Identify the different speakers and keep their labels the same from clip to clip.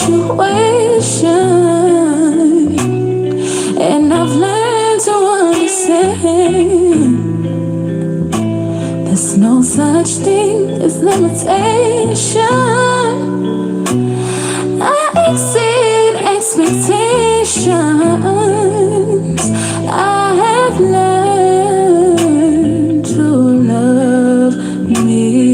Speaker 1: situation, and I've learned to understand there's no such thing as limitation. I exceed expectations. I have learned to love me.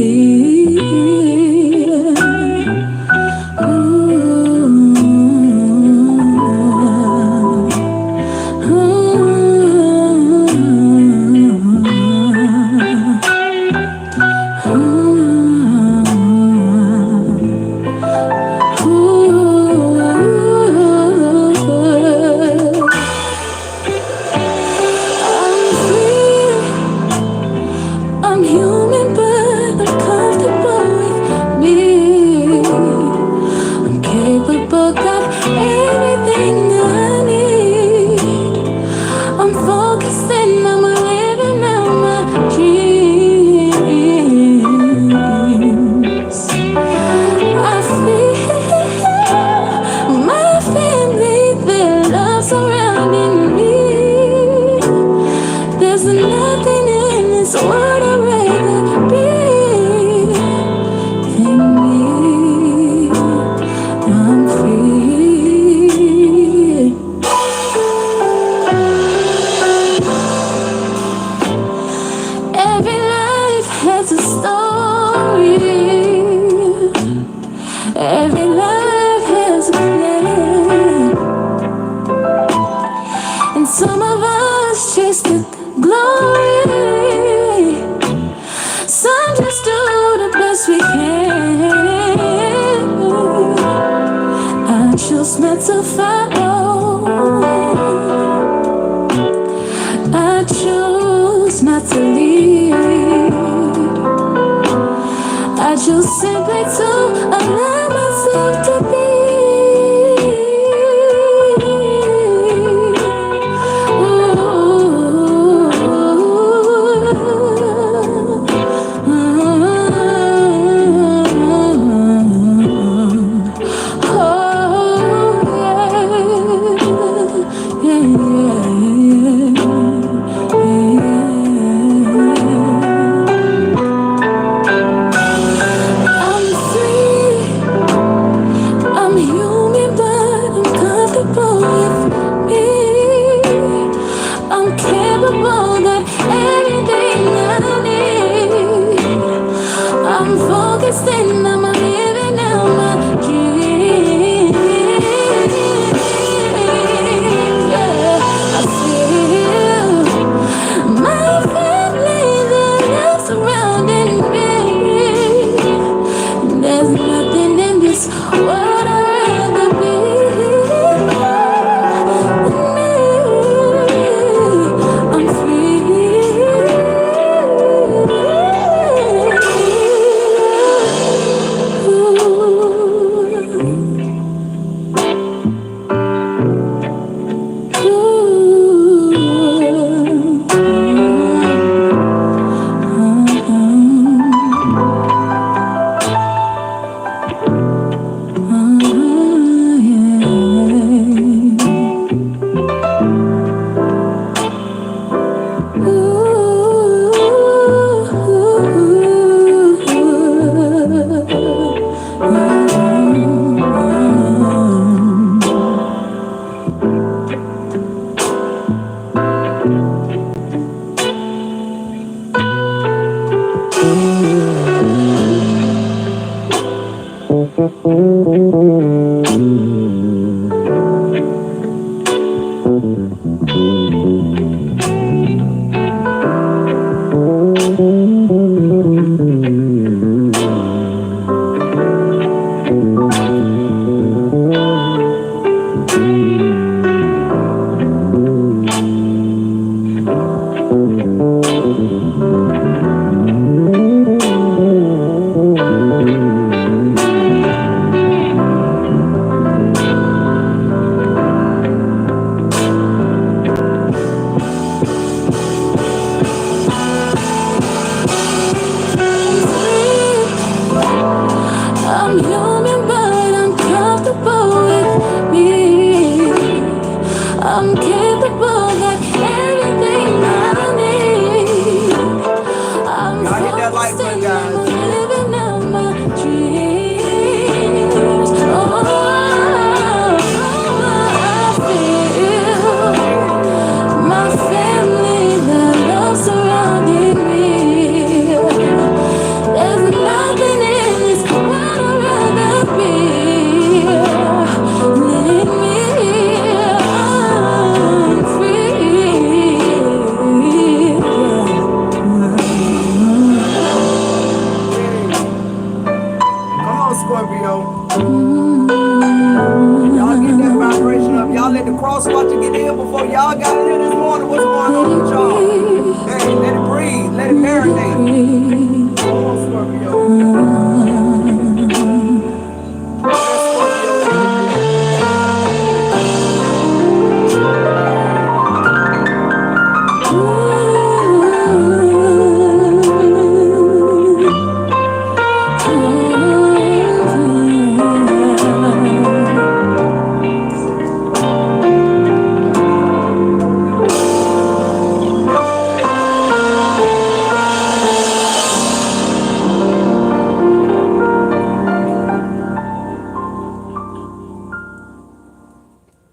Speaker 2: morning. What's going on with y'all? Hey, let it breathe. Let it marinate. Come on, Scorpio. Where's Scorpio at with this?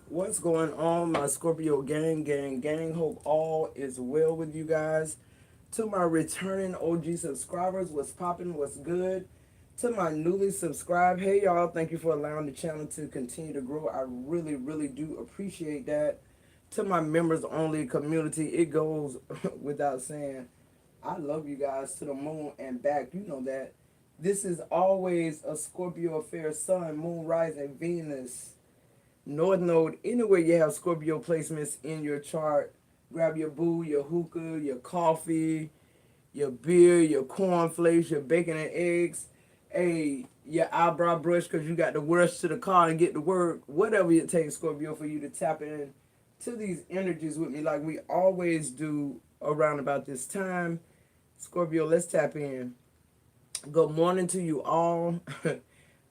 Speaker 2: What's going on, my Scorpio gang? Hope all is well with you guys. To my returning OG subscribers, what's popping, what's good? To my newly subscribed, hey y'all, thank you for allowing the channel to continue to grow. I really do appreciate that. To my members only community, it goes without saying, I love you guys to the moon and back. You know that. This is always a Scorpio affair, sun, moon, rising, Venus. North Node, anywhere you have Scorpio placements in your chart, grab your boo, your hookah, your coffee, your beer, your cornflakes, your bacon and eggs, your eyebrow brush because you got to rush to the car and get to work. Whatever it takes, Scorpio, for you to tap in to these energies with me like we always do around about this time. Scorpio, let's tap in. Good morning to you all.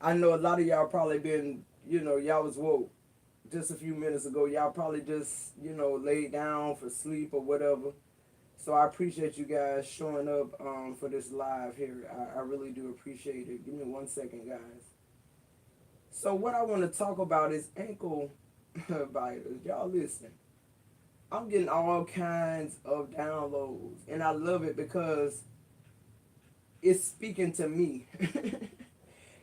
Speaker 2: I know a lot of y'all probably been, y'all was woke just a few minutes ago. Y'all probably just, laid down for sleep or whatever. So I appreciate you guys showing up for this live here. I really do appreciate it. Give me 1 second, guys. So what I want to talk about is ankle biters. Y'all listen. I'm getting all kinds of downloads, and I love it because it's speaking to me.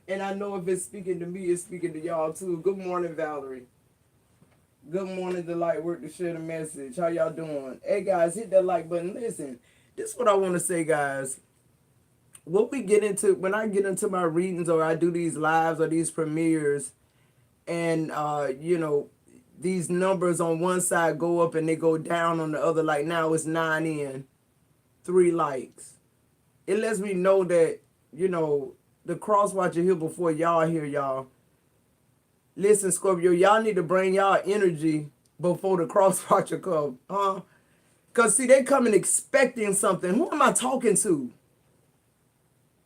Speaker 2: And I know if it's speaking to me, it's speaking to y'all too. Good morning, Valerie. Good morning, the light work to share the message. How y'all doing? Hey guys, hit that like button. Listen, this is what I want to say, guys. What we get into when I get into my readings or I do these lives or these premieres, and these numbers on one side go up and they go down on the other. Like now it's 9 in, 3 likes. It lets me know that the cross watcher here before y'all here, y'all. Listen, Scorpio, y'all need to bring y'all energy before the cross watcher come, huh? Because, see, they coming expecting something. Who am I talking to?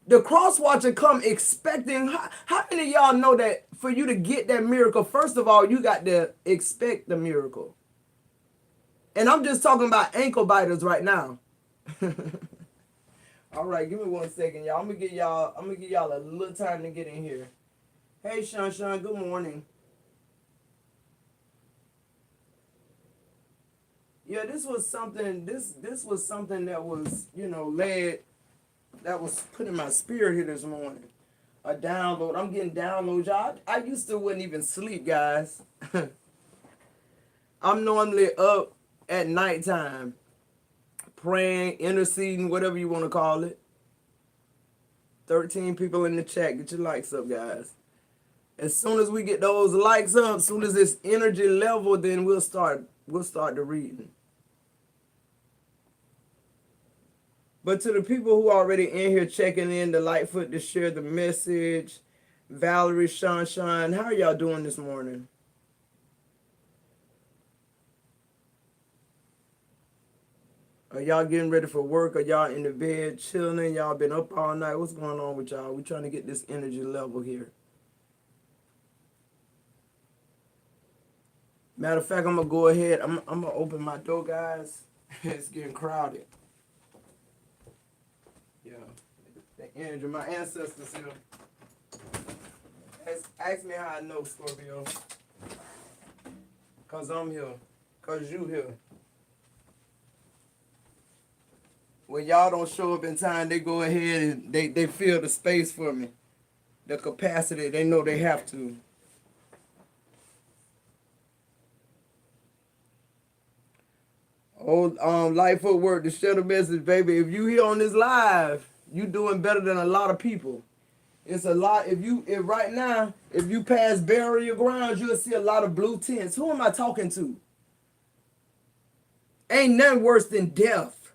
Speaker 2: The cross watcher come expecting. How many of y'all know that for you to get that miracle, first of all, you got to expect the miracle? And I'm just talking about ankle biters right now. All right, give me 1 second, y'all. I'm gonna give y'all a little time to get in here. Hey, Sean, good morning. Yeah, this was something. This was something that was led, that was put in my spirit here this morning. A download. I'm getting downloads, y'all. I used to wouldn't even sleep, guys. I'm normally up at nighttime, praying, interceding, whatever you want to call it. 13 people in the chat. Get your likes up, guys. As soon as we get those likes up, as soon as this energy level, then we'll start the reading. But to the people who are already in here checking in, the Lightfoot to share the message, Valerie, Sean, how are y'all doing this morning? Are y'all getting ready for work? Are y'all in the bed chilling? Y'all been up all night? What's going on with y'all? We trying to get this energy level here. Matter of fact, I'm going to go ahead. I'm going to open my door, guys. It's getting crowded. Yeah. The energy. My ancestors here. Ask me how I know, Scorpio. Because I'm here. Because you here. When y'all don't show up in time, they go ahead and they fill the space for me. The capacity, they know they have to. Oh, Lightfoot work to share the message, baby. If you here on this live, you doing better than a lot of people. It's a lot. If right now, if you pass barrier grounds, you'll see a lot of blue tents. Who am I talking to? Ain't nothing worse than death.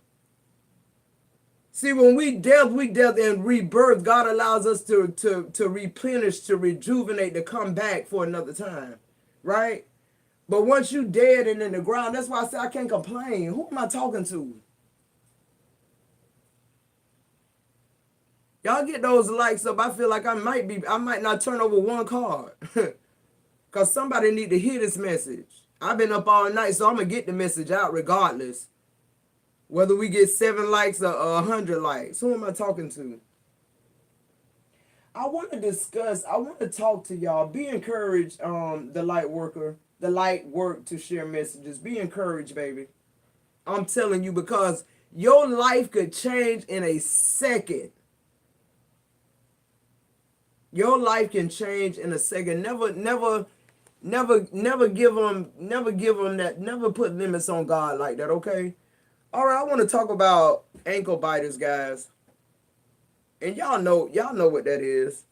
Speaker 2: See, when we death and rebirth. God allows us to replenish, to rejuvenate, to come back for another time, right? But once you dead and in the ground, that's why I say I can't complain. Who am I talking to? Y'all get those likes up. I feel like I might not turn over one card. Because somebody need to hear this message. I've been up all night, so I'm going to get the message out regardless. Whether we get 7 likes or 100 likes. Who am I talking to? I want to talk to y'all. Be encouraged, the light work to share messages. Be encouraged, baby. I'm telling you, because your life could change in a second. Your life can change in a second. Never give them that. Never put limits on God like that. Okay. All right. I want to talk about ankle biters, guys. And y'all know what that is.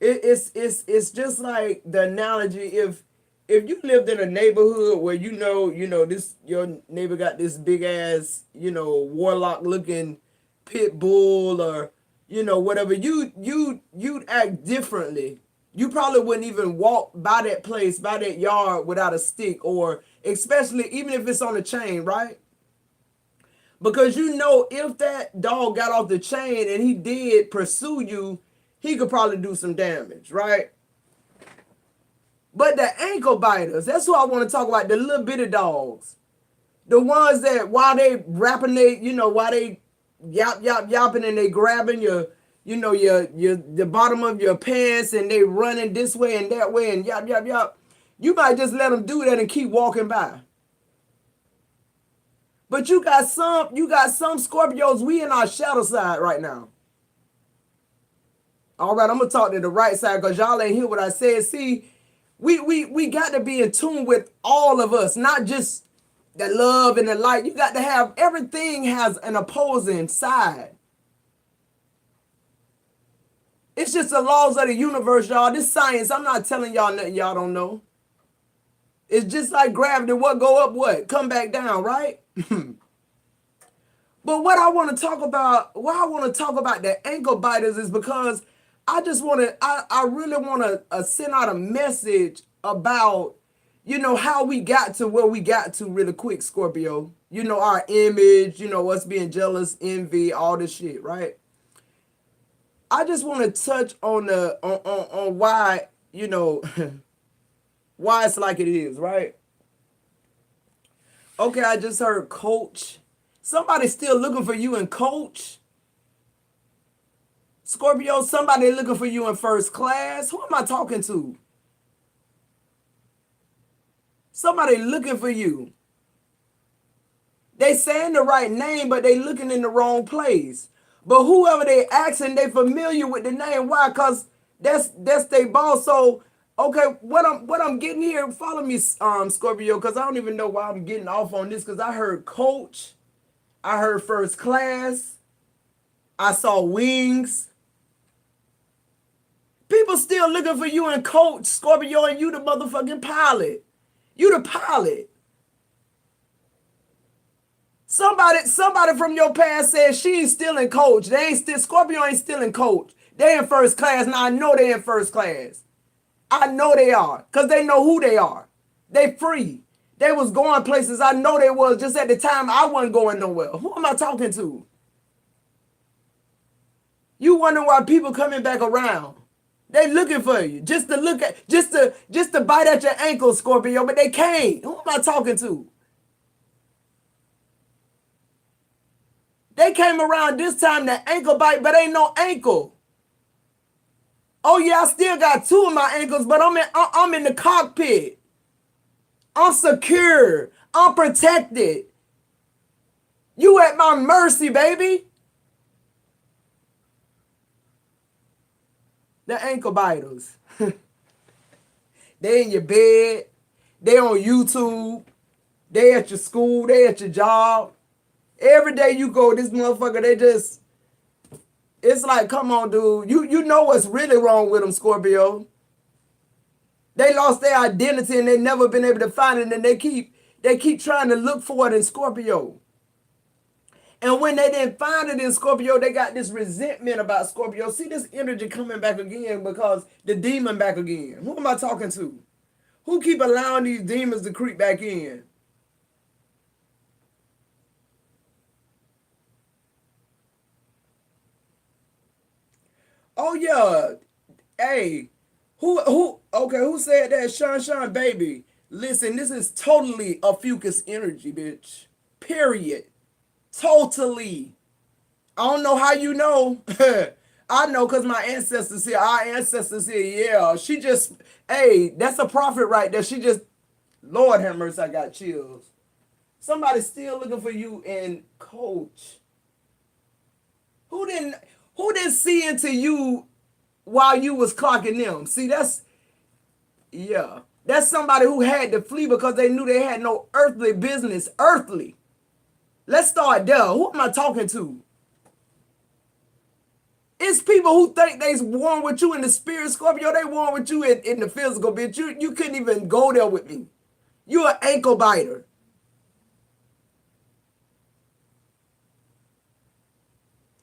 Speaker 2: It's just like the analogy. If you lived in a neighborhood where you know this, your neighbor got this big ass, warlock looking pit bull, or whatever, you'd act differently. You probably wouldn't even walk by that place, by that yard, without a stick, or especially even if it's on a chain, right? Because if that dog got off the chain and he did pursue you, he could probably do some damage, right? But the ankle biters, that's who I want to talk about, the little bitty dogs. The ones that while they rapping, while they yapping and they grabbing your the bottom of your pants, and they running this way and that way and yap. You might just let them do that and keep walking by. But you got some Scorpios, we in our shadow side right now. All right, I'm going to talk to the right side because y'all ain't hear what I said. See, we got to be in tune with all of us, not just the love and the light. You got to have, everything has an opposing side. It's just the laws of the universe, y'all. This science, I'm not telling y'all nothing y'all don't know. It's just like gravity. What go up, what? Come back down, right? But what I want to talk about, the ankle biters, is because I really want to send out a message about, how we got to where we got to really quick, Scorpio. Our image, us being jealous, envy, all this shit, right? I just want to touch on on why, why it's like it is, right? Okay, I just heard coach. Somebody still looking for you in coach. Scorpio, somebody looking for you in first class. Who am I talking to? Somebody looking for you. They saying the right name, but they looking in the wrong place. But whoever they asking, they familiar with the name. Why? Because that's their boss. So, okay, what I'm getting here, follow me, Scorpio, because I don't even know why I'm getting off on this, because I heard coach, I heard first class, I saw wings. People still looking for you in coach, Scorpio, and you the motherfucking pilot. You the pilot. Somebody from your past said she ain't still in coach. Scorpio ain't still in coach. They in first class. Now I know they in first class. I know they are, because they know who they are. They free. They was going places. I know they was, just at the time I wasn't going nowhere. Who am I talking to? You wondering why people coming back around. They looking for you. Just to bite at your ankle, Scorpio, but they can't. Who am I talking to? They came around this time to ankle bite, but ain't no ankle. Oh yeah, I still got 2 of my ankles, but I'm in the cockpit. I'm secure. I'm protected. You at my mercy, baby. The ankle biters. They in your bed. They on YouTube. They at your school. They at your job. Every day you go, this motherfucker, it's like, come on, dude. You know what's really wrong with them, Scorpio. They lost their identity and they never been able to find it, and they keep They keep trying to look for it in Scorpio. And when they didn't find it in Scorpio, they got this resentment about Scorpio. See this energy coming back again because the demon back again. Who am I talking to? Who keep allowing these demons to creep back in? Oh yeah. Hey, who said that? Sean baby. Listen, this is totally a fucus energy, bitch. Period. Totally. I don't know how you know. I know because my ancestors here, our ancestors here, yeah. She just, hey, that's a prophet right there. She just, Lord have mercy, I got chills. Somebody's still looking for you in coach. Who didn't who didn't see into you while you was clocking them? See, yeah. That's somebody who had to flee because they knew they had no earthly business. Earthly. Let's start there. Who am I talking to? It's people who think they warm with you in the spirit, Scorpio. They warm with you in the physical, bitch. You couldn't even go there with me. You an ankle biter.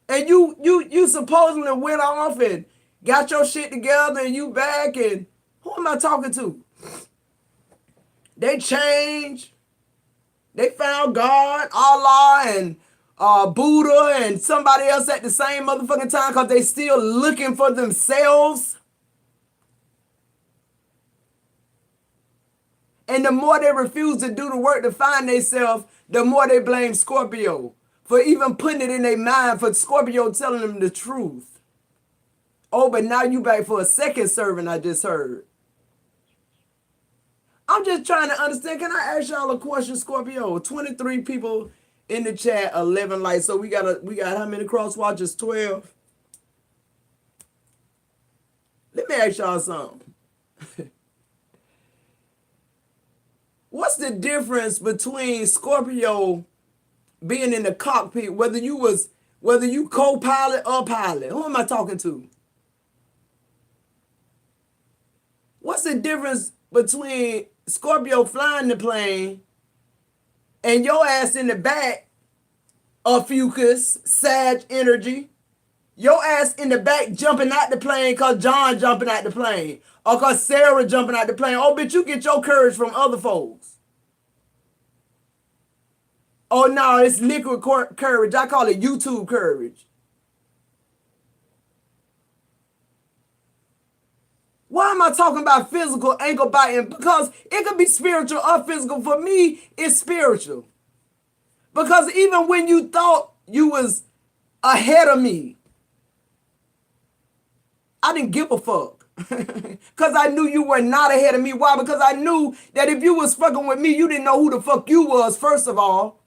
Speaker 2: And you supposedly went off and got your shit together and you back and who am I talking to? They changed. They found God, Allah, and Buddha and somebody else at the same motherfucking time because they still looking for themselves. And the more they refuse to do the work to find themselves, the more they blame Scorpio for even putting it in their mind for Scorpio telling them the truth. Oh, but now you back for a second servant, I just heard. I'm just trying to understand. Can I ask y'all a question, Scorpio? 23 people in the chat, 11 likes. So we got how many cross watchers? 12. Let me ask y'all something. What's the difference between Scorpio being in the cockpit, whether you co-pilot or pilot? Who am I talking to? What's the difference between Scorpio flying the plane and your ass in the back of Fucus, Sag energy? Your ass in the back jumping out the plane because John jumping out the plane. Or because Sarah jumping out the plane. Oh, bitch, you get your courage from other folks. Oh, no, it's liquid courage. I call it YouTube courage. Why am I talking about physical ankle biting? Because it could be spiritual or physical. For me, it's spiritual. Because even when you thought you was ahead of me, I didn't give a fuck. Because I knew you were not ahead of me. Why? Because I knew that if you was fucking with me, you didn't know who the fuck you was, first of all.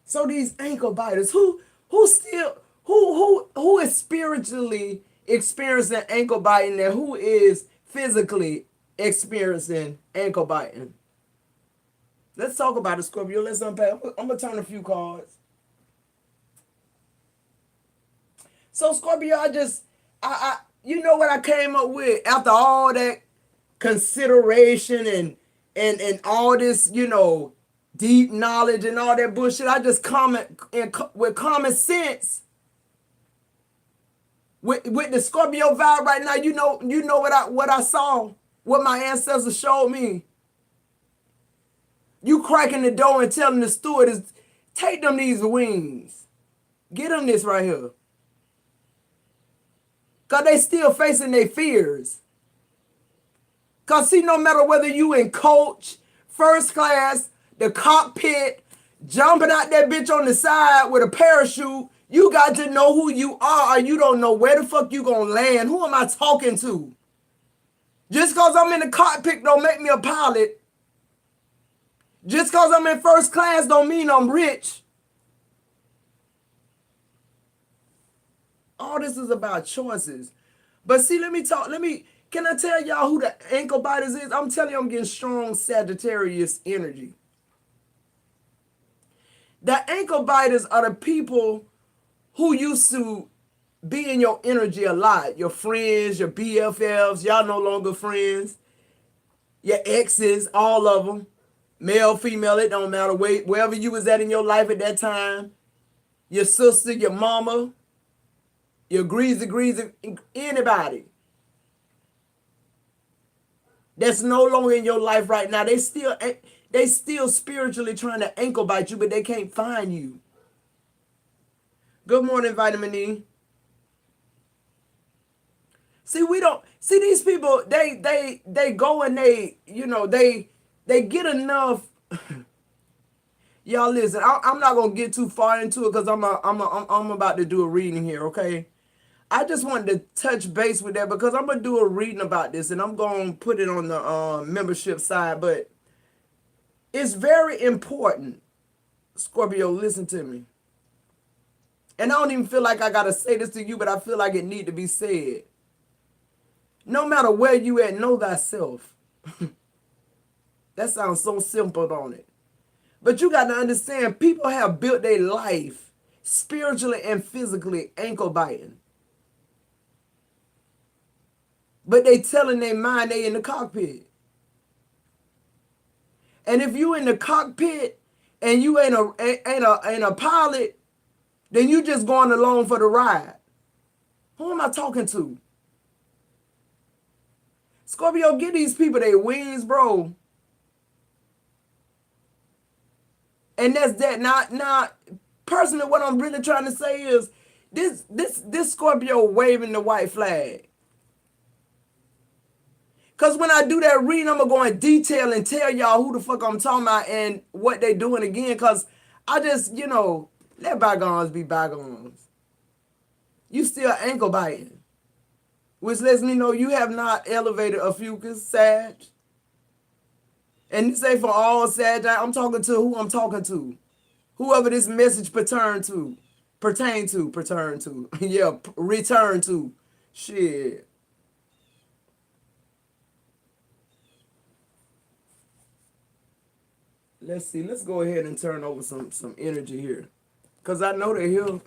Speaker 2: So these ankle biters, who is spiritually experiencing ankle biting and who is physically experiencing ankle biting? Let's talk about it, Scorpio. Let's unpack. I'm gonna turn a few cards. So Scorpio, I you know what I came up with after all that consideration and all this, deep knowledge and all that bullshit. I just comment with common sense. With the Scorpio vibe right now, you know what I saw, what my ancestors showed me. You cracking the door and telling the stewardess, take them these wings. Get them this right here. Because they still facing their fears. Because see, no matter whether you in coach, first class, the cockpit, jumping out that bitch on the side with a parachute, you got to know who you are or you don't know where the fuck you gonna land. Who am I talking to? Just because I'm in the cockpit don't make me a pilot. Just because I'm in first class don't mean I'm rich. All this is about choices. But see, can I tell y'all who the ankle biters is? I'm telling you, I'm getting strong Sagittarius energy. The ankle biters are the people who used to be in your energy a lot. Your friends, your BFFs, y'all no longer friends. Your exes, all of them. Male, female, it don't matter. Wherever you was at in your life at that time. Your sister, your mama, your greasy, anybody that's no longer in your life right now. They still spiritually trying to ankle bite you, but they can't find you. Good morning, Vitamin E. See, we don't see these people. They go and they get enough. Y'all listen. I'm not gonna get too far into it because I'm about to do a reading here. Okay. I just wanted to touch base with that because I'm gonna do a reading about this and I'm gonna put it on the membership side. But it's very important, Scorpio. Listen to me. And I don't even feel like I gotta say this to you, but I feel like it need to be said. No matter where you at, know thyself. That sounds so simple, don't it? But you got to understand, people have built their life spiritually and physically ankle biting. But they telling their mind they in the cockpit. And if you in the cockpit and you ain't a pilot, then you just going along for the ride. Who am I talking to? Scorpio, give these people their wings, bro. And that's that. Now, personally, what I'm really trying to say is this Scorpio waving the white flag. Because when I do that reading, I'm going to go in detail and tell y'all who the fuck I'm talking about and what they doing again. Because I just, let bygones be bygones. You still ankle biting. Which lets me know you have not elevated a fucus, Sag. And this ain't for all Sag. I'm talking to who I'm talking to. Whoever this message pertain to. Yeah, return to. Shit. Let's see. Let's go ahead and turn over some energy here. Because I know they're here.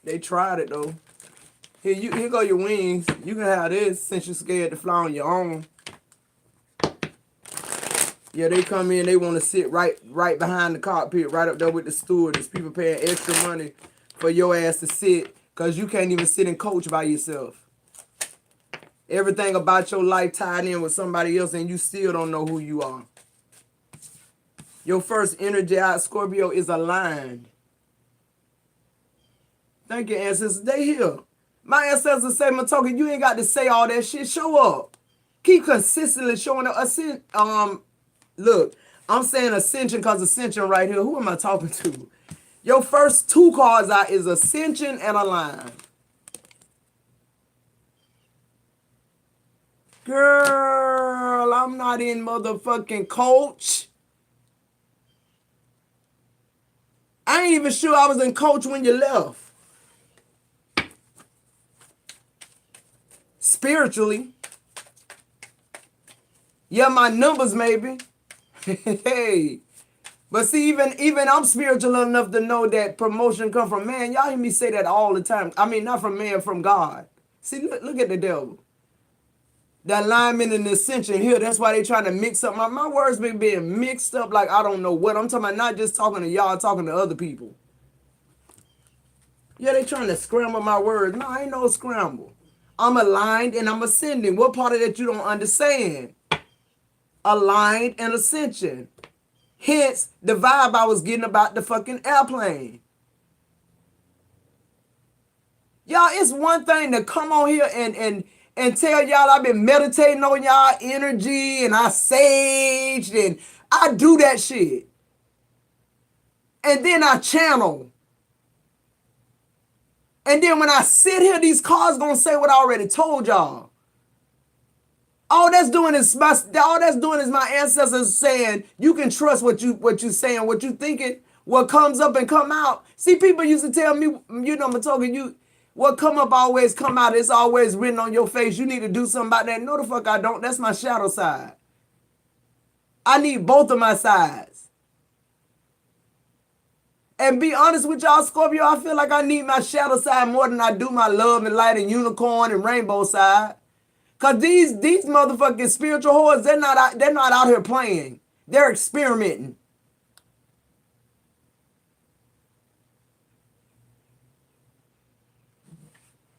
Speaker 2: They tried it, though. Here go your wings. You can have this since you're scared to fly on your own. Yeah, they come in. They want to sit right behind the cockpit, right up there with the stewardess. People paying extra money for your ass to sit because you can't even sit and coach by yourself. Everything about your life tied in with somebody else and you still don't know who you are. Your first energy out, Scorpio, is aligned. Thank you, ancestors. They here. My ancestors say, Matoka, you ain't got to say all that shit. Show up. Keep consistently showing up. Look, I'm saying ascension because ascension right here. Who am I talking to? Your first two cards out is ascension and align. Girl, I'm not in motherfucking coach. I ain't even sure I was in coach when you left. Spiritually. Yeah, my numbers maybe. Hey. But see, even I'm spiritual enough to know that promotion come from man. Y'all hear me say that all the time. I mean, not from man, from God. See, look at the devil. The alignment and the ascension here, that's why they trying to mix up. My words been being mixed up like I don't know what. I'm talking about not just talking to y'all, talking to other people. Yeah, they trying to scramble my words. No, I ain't no scramble. I'm aligned and I'm ascending. What part of that you don't understand? Aligned and ascension. Hence, the vibe I was getting about the fucking airplane. Y'all, it's one thing to come on here and tell y'all I've been meditating on y'all energy and I saged and I do that shit. And then I channel. And then when I sit here, these cards gonna say what I already told y'all. All that's doing is my ancestors saying you can trust what you saying, what you thinking, what comes up and come out. See, people used to tell me, Matoka, what come up always come out. It's always written on your face. You need to do something about that. No, the fuck I don't. That's my shadow side. I need both of my sides. And be honest with y'all, Scorpio, I feel like I need my shadow side more than I do my love and light and unicorn and rainbow side. Cause these motherfucking spiritual whores, they're not out here playing. They're experimenting.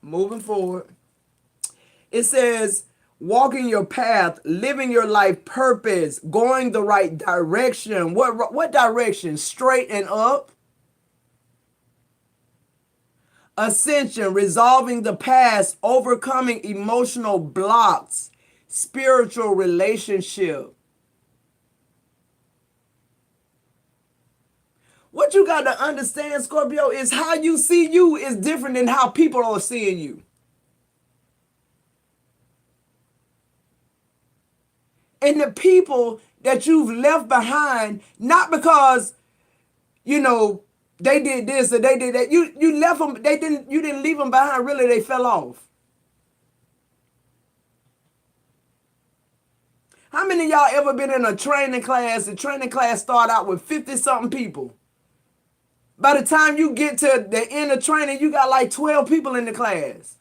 Speaker 2: Moving forward. It says, walking your path, living your life purpose, going the right direction. What direction? Straight and up. Ascension, resolving the past, overcoming emotional blocks, spiritual relationship. What you got to understand, Scorpio, is how you see you is different than how people are seeing you. And the people that you've left behind, not because, you know, they did this or they did that. You left them, you didn't leave them behind, really, they fell off. How many of y'all ever been in a training class? The training class start out with 50-something people. By the time you get to the end of training, you got like 12 people in the class.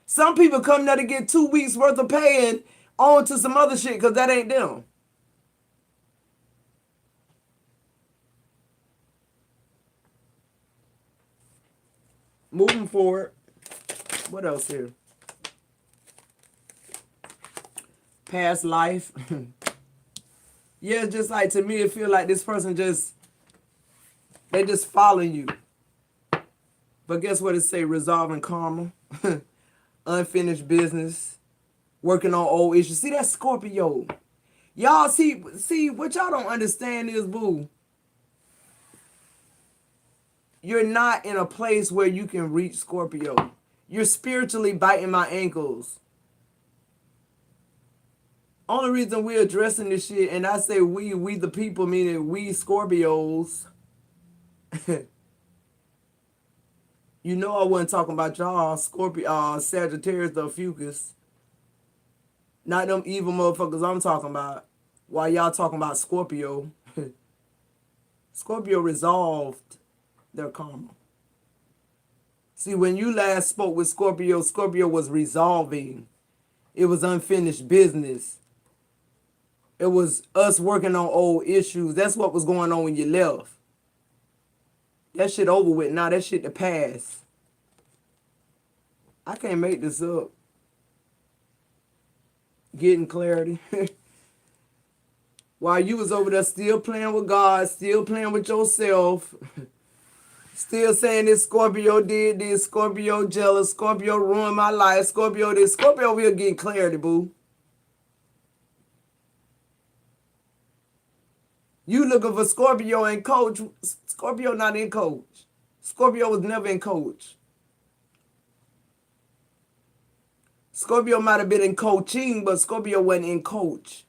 Speaker 2: Some people come there to get 2 weeks worth of pay and on to some other shit because that ain't them. Moving forward. What else here? Past life. Yeah, it's just like, to me, it feel like this person they just following you. But guess what it say? Resolving karma. Unfinished business. Working on old issues. See, that's Scorpio. Y'all see, what y'all don't understand is, boo, you're not in a place where you can reach Scorpio. You're spiritually biting my ankles. Only reason we're addressing this shit, and I say we the people, meaning we Scorpios. You know I wasn't talking about y'all, Scorpio, Sagittarius, the Fucus. Not them evil motherfuckers I'm talking about. While y'all talking about Scorpio. Scorpio resolved their karma. See, when you last spoke with Scorpio, Scorpio was resolving. It was unfinished business. It was us working on old issues. That's what was going on when you left. That shit over with now. That shit the past. I can't make this up. Getting clarity. While you was over there still playing with God, still playing with yourself, still saying this Scorpio did this, Scorpio jealous, Scorpio ruined my life, Scorpio this, Scorpio over here getting clarity, boo. You looking for Scorpio and coach. Scorpio not in coach. Scorpio was never in coach. Scorpio might have been in coaching, but Scorpio wasn't in coach.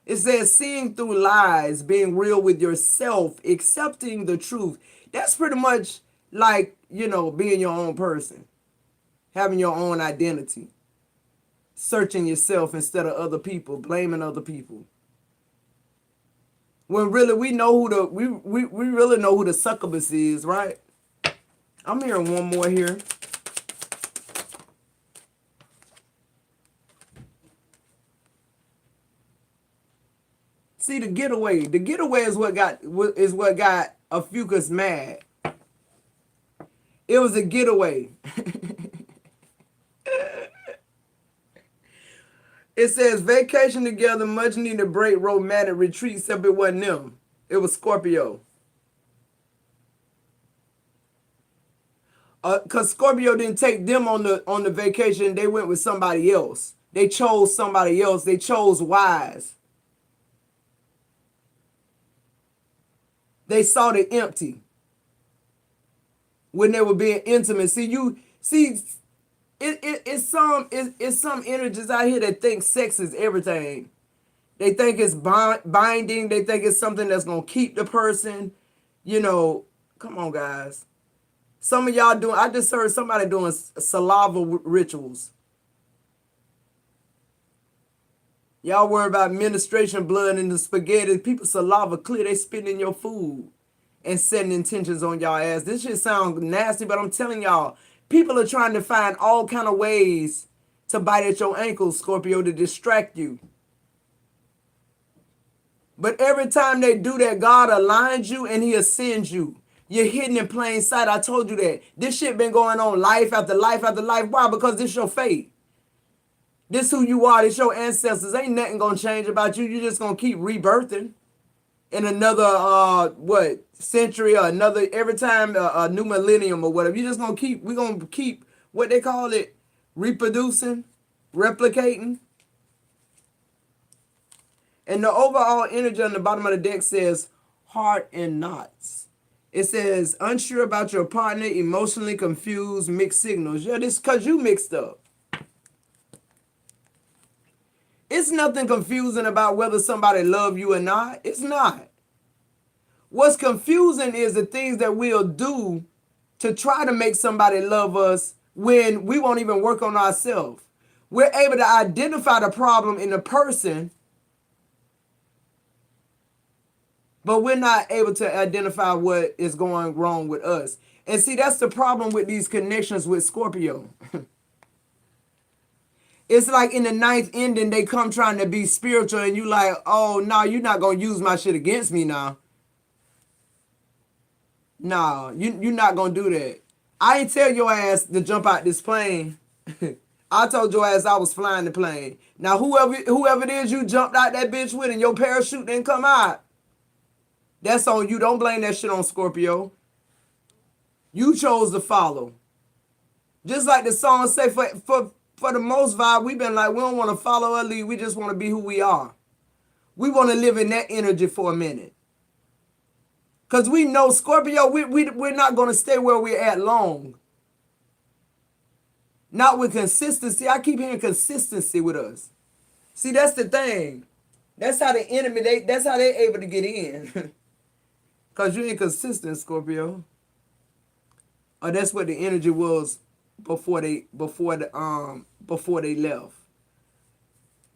Speaker 2: It says seeing through lies, being real with yourself, accepting the truth. That's pretty much like, being your own person. Having your own identity. Searching yourself instead of other people, blaming other people. When really we know who we really know who the succubus is, right? I'm hearing one more here. See, the getaway is what got a Fucus mad. It was a getaway. It says vacation together, much needed break, romantic retreat, except it wasn't them. It was Scorpio. Cause Scorpio didn't take them on the vacation. They went with somebody else. They chose somebody else. They chose wise. They saw the empty when they were being intimate. It's some energies out here that think sex is everything. They think it's binding. They think it's something that's gonna keep the person. Come on, guys. Some of y'all I just heard somebody doing saliva rituals. Y'all worry about menstruation blood in the spaghetti. People saliva clear, they spit in your food. and setting intentions on y'all ass. This shit sound nasty, but I'm telling y'all, people are trying to find all kind of ways to bite at your ankles, Scorpio, to distract you. But every time they do that, God aligns you and he ascends you. You're hidden in plain sight. I told you that. This shit been going on life after life after life. Why? Because this your fate. This who you are. This your ancestors. Ain't nothing gonna change about you. You just gonna keep rebirthing in another century or another every time a new millennium or whatever. You just gonna keep. We gonna keep what they call it, reproducing, replicating. And the overall energy on the bottom of the deck says heart and knots. It says unsure about your partner, emotionally confused, mixed signals. Yeah, this because you mixed up. It's nothing confusing about whether somebody love you or not. It's not. What's confusing is the things that we'll do to try to make somebody love us when we won't even work on ourselves. We're able to identify the problem in the person, but we're not able to identify what is going wrong with us. And see, that's the problem with these connections with Scorpio. It's like in the ninth ending, they come trying to be spiritual and you like, oh, no, you're not going to use my shit against me now. No, you're not going to do that. I ain't tell your ass to jump out this plane. I told your ass I was flying the plane. Now, whoever it is you jumped out that bitch with and your parachute didn't come out, that's on you. Don't blame that shit on Scorpio. You chose to follow. Just like the song say, for the most vibe, we've been like, we don't want to follow or lead. We just want to be who we are. We want to live in that energy for a minute. Because we know Scorpio, we're not going to stay where we're at long. Not with consistency. I keep hearing consistency with us. See, that's the thing. That's how the enemy, that's how they're able to get in. Because you ain't consistent, Scorpio. Or that's what the energy was before they left.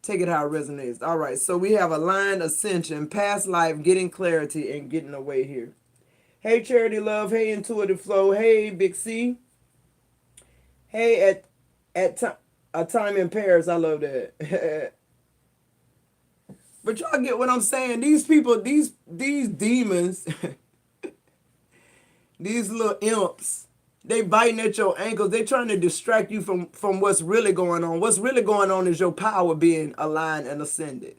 Speaker 2: Take it how it resonates. All right, so we have aligned ascension, past life, getting clarity, and getting away here. Hey, Charity Love. Hey, Intuitive Flow. Hey, Big C. Hey, a time in Paris. I love that. But y'all get what I'm saying. These people, these demons, these little imps, they biting at your ankles. They trying to distract you from what's really going on. What's really going on is your power being aligned and ascended.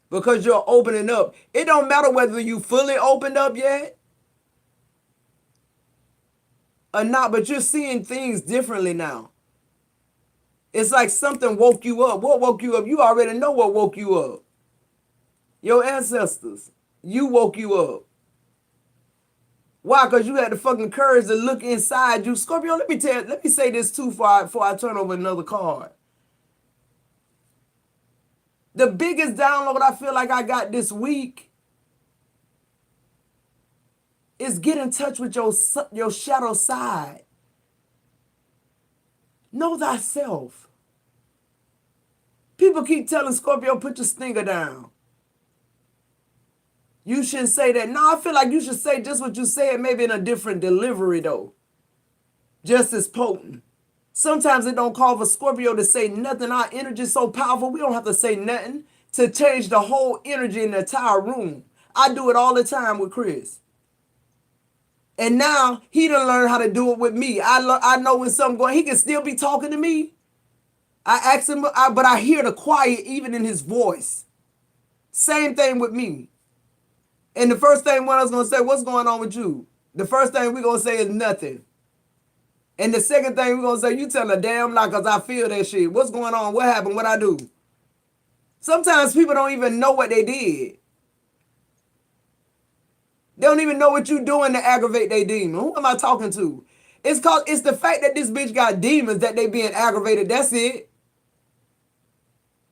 Speaker 2: Because you're opening up. It don't matter whether you fully opened up yet or not, but you're seeing things differently now. It's like something woke you up. What woke you up? You already know what woke you up. Your ancestors. You woke you up. Why? Because you had the fucking courage to look inside you. Scorpio, let me say this too before I turn over another card. The biggest download I feel like I got this week is get in touch with your shadow side. Know thyself. People keep telling Scorpio, put your stinger down. You shouldn't say that. No, I feel like you should say just what you said, maybe in a different delivery, though. Just as potent. Sometimes it don't call for Scorpio to say nothing. Our energy is so powerful, we don't have to say nothing to change the whole energy in the entire room. I do it all the time with Chris. And now he done learned how to do it with me. I know when something going, he can still be talking to me. I ask him, but I hear the quiet even in his voice. Same thing with me. And the first thing one of us going to say, what's going on with you? The first thing we're going to say is nothing. And the second thing we're going to say, you tell a damn lie because I feel that shit. What's going on? What happened? What I do? Sometimes people don't even know what they did. They don't even know what you doing to aggravate their demon. Who am I talking to? It's the fact that this bitch got demons that they being aggravated. That's it.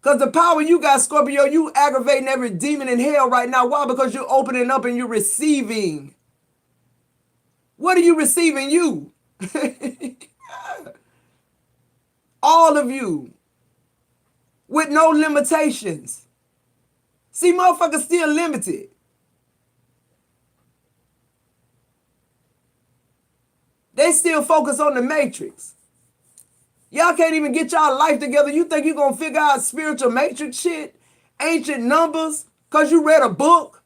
Speaker 2: Because the power you got, Scorpio, you aggravating every demon in hell right now. Why? Because you're opening up and you're receiving. What are you receiving? You. All of you. With no limitations. See, motherfuckers still limited. They still focus on the matrix. Y'all can't even get y'all life together. You think you're going to figure out spiritual matrix shit? Ancient numbers? Because you read a book?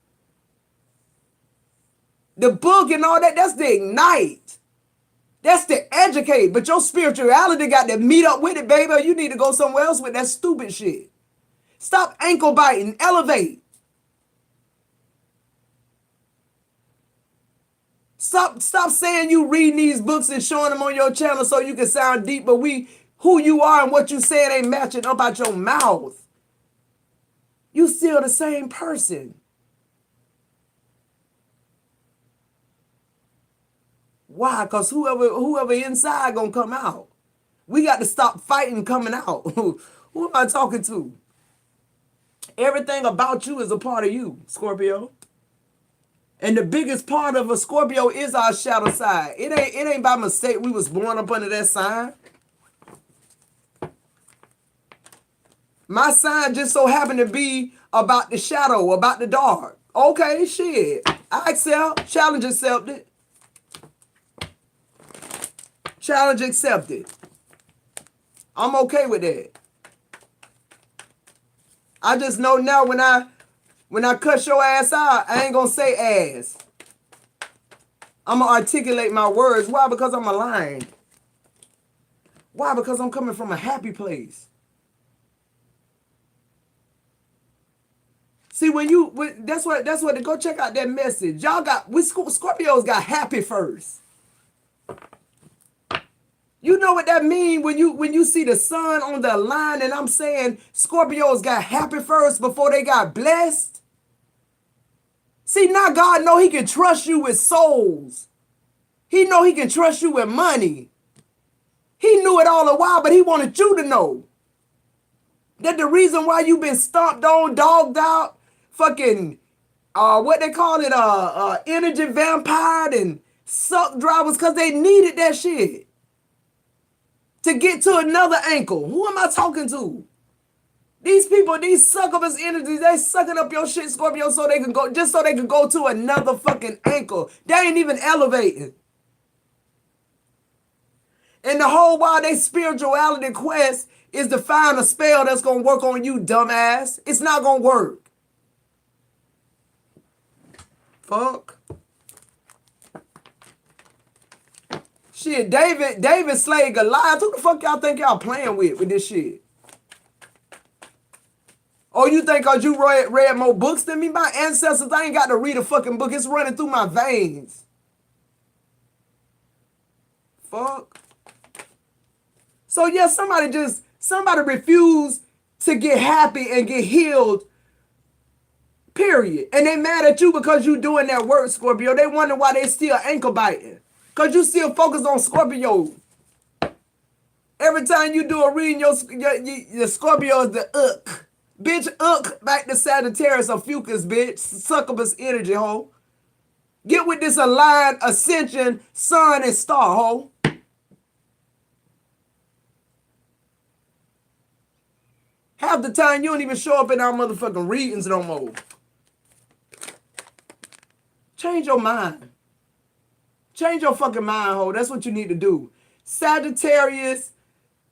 Speaker 2: The book and all that, that's the ignite. That's the educate. But your spirituality got to meet up with it, baby. You need to go somewhere else with that stupid shit. Stop ankle biting. Elevate. Stop saying you reading these books and showing them on your channel so you can sound deep, but who you are and what you saying ain't matching up out your mouth. You still the same person. Why? Because whoever inside gonna come out. We got to stop fighting coming out. Who am I talking to? Everything about you is a part of you, Scorpio. And the biggest part of a Scorpio is our shadow side. It ain't by mistake we was born up under that sign. My sign just so happened to be about the shadow, about the dark. Okay, shit. I accept. Challenge accepted. Challenge accepted. I'm okay with that. I just know now when I cuss your ass out, I ain't gonna say ass. I'm gonna articulate my words. Why? Because I'm aligned. Why? Because I'm coming from a happy place. See, that's what go check out that message. Y'all Scorpios got happy first. You know what that mean when you see the sun on the line and I'm saying Scorpios got happy first before they got blessed? See, now God know he can trust you with souls. He know he can trust you with money. He knew it all the while, but he wanted you to know that the reason why you been stomped on, dogged out, fucking, what they call it, energy vampired and suck dry was because they needed that shit to get to another ankle. Who am I talking to? These people, these succubus energies, they sucking up your shit, Scorpio, so they can go, just so they can go to another fucking ankle. They ain't even elevating. And the whole while they spirituality quest is to find a spell that's gonna work on you, dumbass. It's not gonna work. Fuck. Shit, David slayed Goliath. Who the fuck y'all think y'all playing with this shit? Oh, you think cause you read more books than me? My ancestors, I ain't got to read a fucking book. It's running through my veins. Fuck. So yeah, somebody refused to get happy and get healed. Period. And they mad at you because you doing that work, Scorpio. They wonder why they still ankle biting. Because you still focus on Scorpio. Every time you do a reading, your Scorpio is the uk. Bitch, back to Sagittarius or Fucus, bitch. Succubus energy, ho. Get with this aligned ascension, sun and star, ho. Half the time you don't even show up in our motherfucking readings no more. Change your mind. Change your fucking mind, ho. That's what you need to do. Sagittarius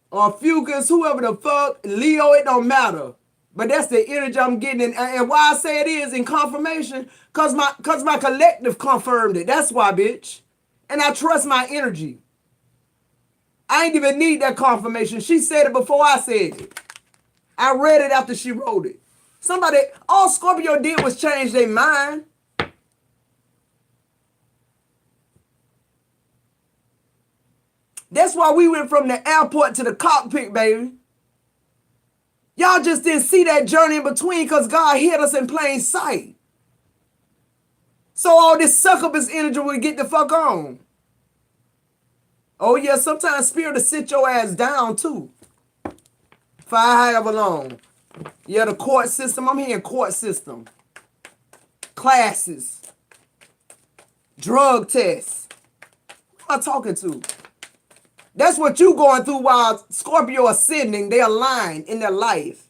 Speaker 2: or Fucus, whoever the fuck, Leo, it don't matter. But that's the energy I'm getting. And why I say it is in confirmation, cause my collective confirmed it. That's why, bitch. And I trust my energy. I ain't even need that confirmation. She said it before I said it. I read it after she wrote it. All Scorpio did was change their mind. That's why we went from the airport to the cockpit, baby. Y'all just didn't see that journey in between because God hid us in plain sight. So all this succubus energy will get the fuck on. Oh yeah, sometimes spirit will sit your ass down too. For however long. Yeah, the court system. I'm hearing court system. Classes. Drug tests. Who am I talking to? That's what you going through while Scorpio ascending. They align in their life.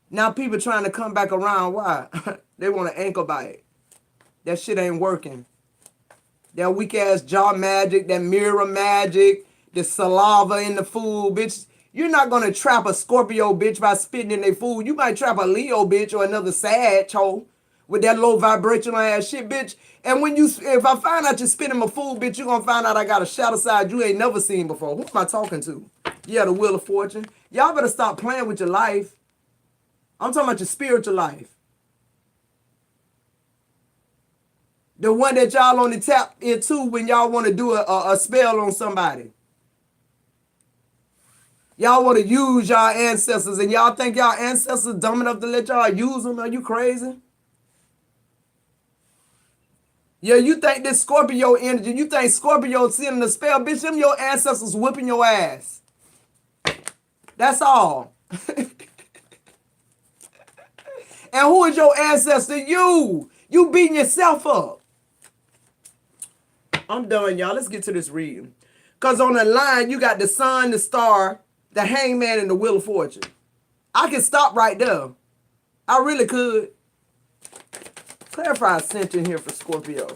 Speaker 2: Now people trying to come back around. Why? They want to ankle bite. that shit ain't working. That weak ass jaw magic, that mirror magic, the saliva in the food, bitch. You're not gonna trap a Scorpio bitch by spitting in their food. You might trap a Leo bitch or another Sag hoe with that low vibrational ass shit, bitch. And when if I find out you're spitting my food, bitch, you gonna find out I got a shadow side you ain't never seen before. Who am I talking to? Yeah, the Wheel of Fortune. Y'all better stop playing with your life. I'm talking about your spiritual life. The one that y'all only tap into when y'all want to do a spell on somebody. Y'all want to use y'all ancestors and y'all think y'all ancestors dumb enough to let y'all use them? Are you crazy? Yeah, you think this Scorpio energy, you think Scorpio sending a spell, bitch, them your ancestors whipping your ass. That's all. And who is your ancestor? You. You beating yourself up. I'm done, y'all. Let's get to this reading. Because on the line, you got the sun, the star, the hangman, and the Wheel of Fortune. I can stop right there. I really could. Clarify ascension here for Scorpio.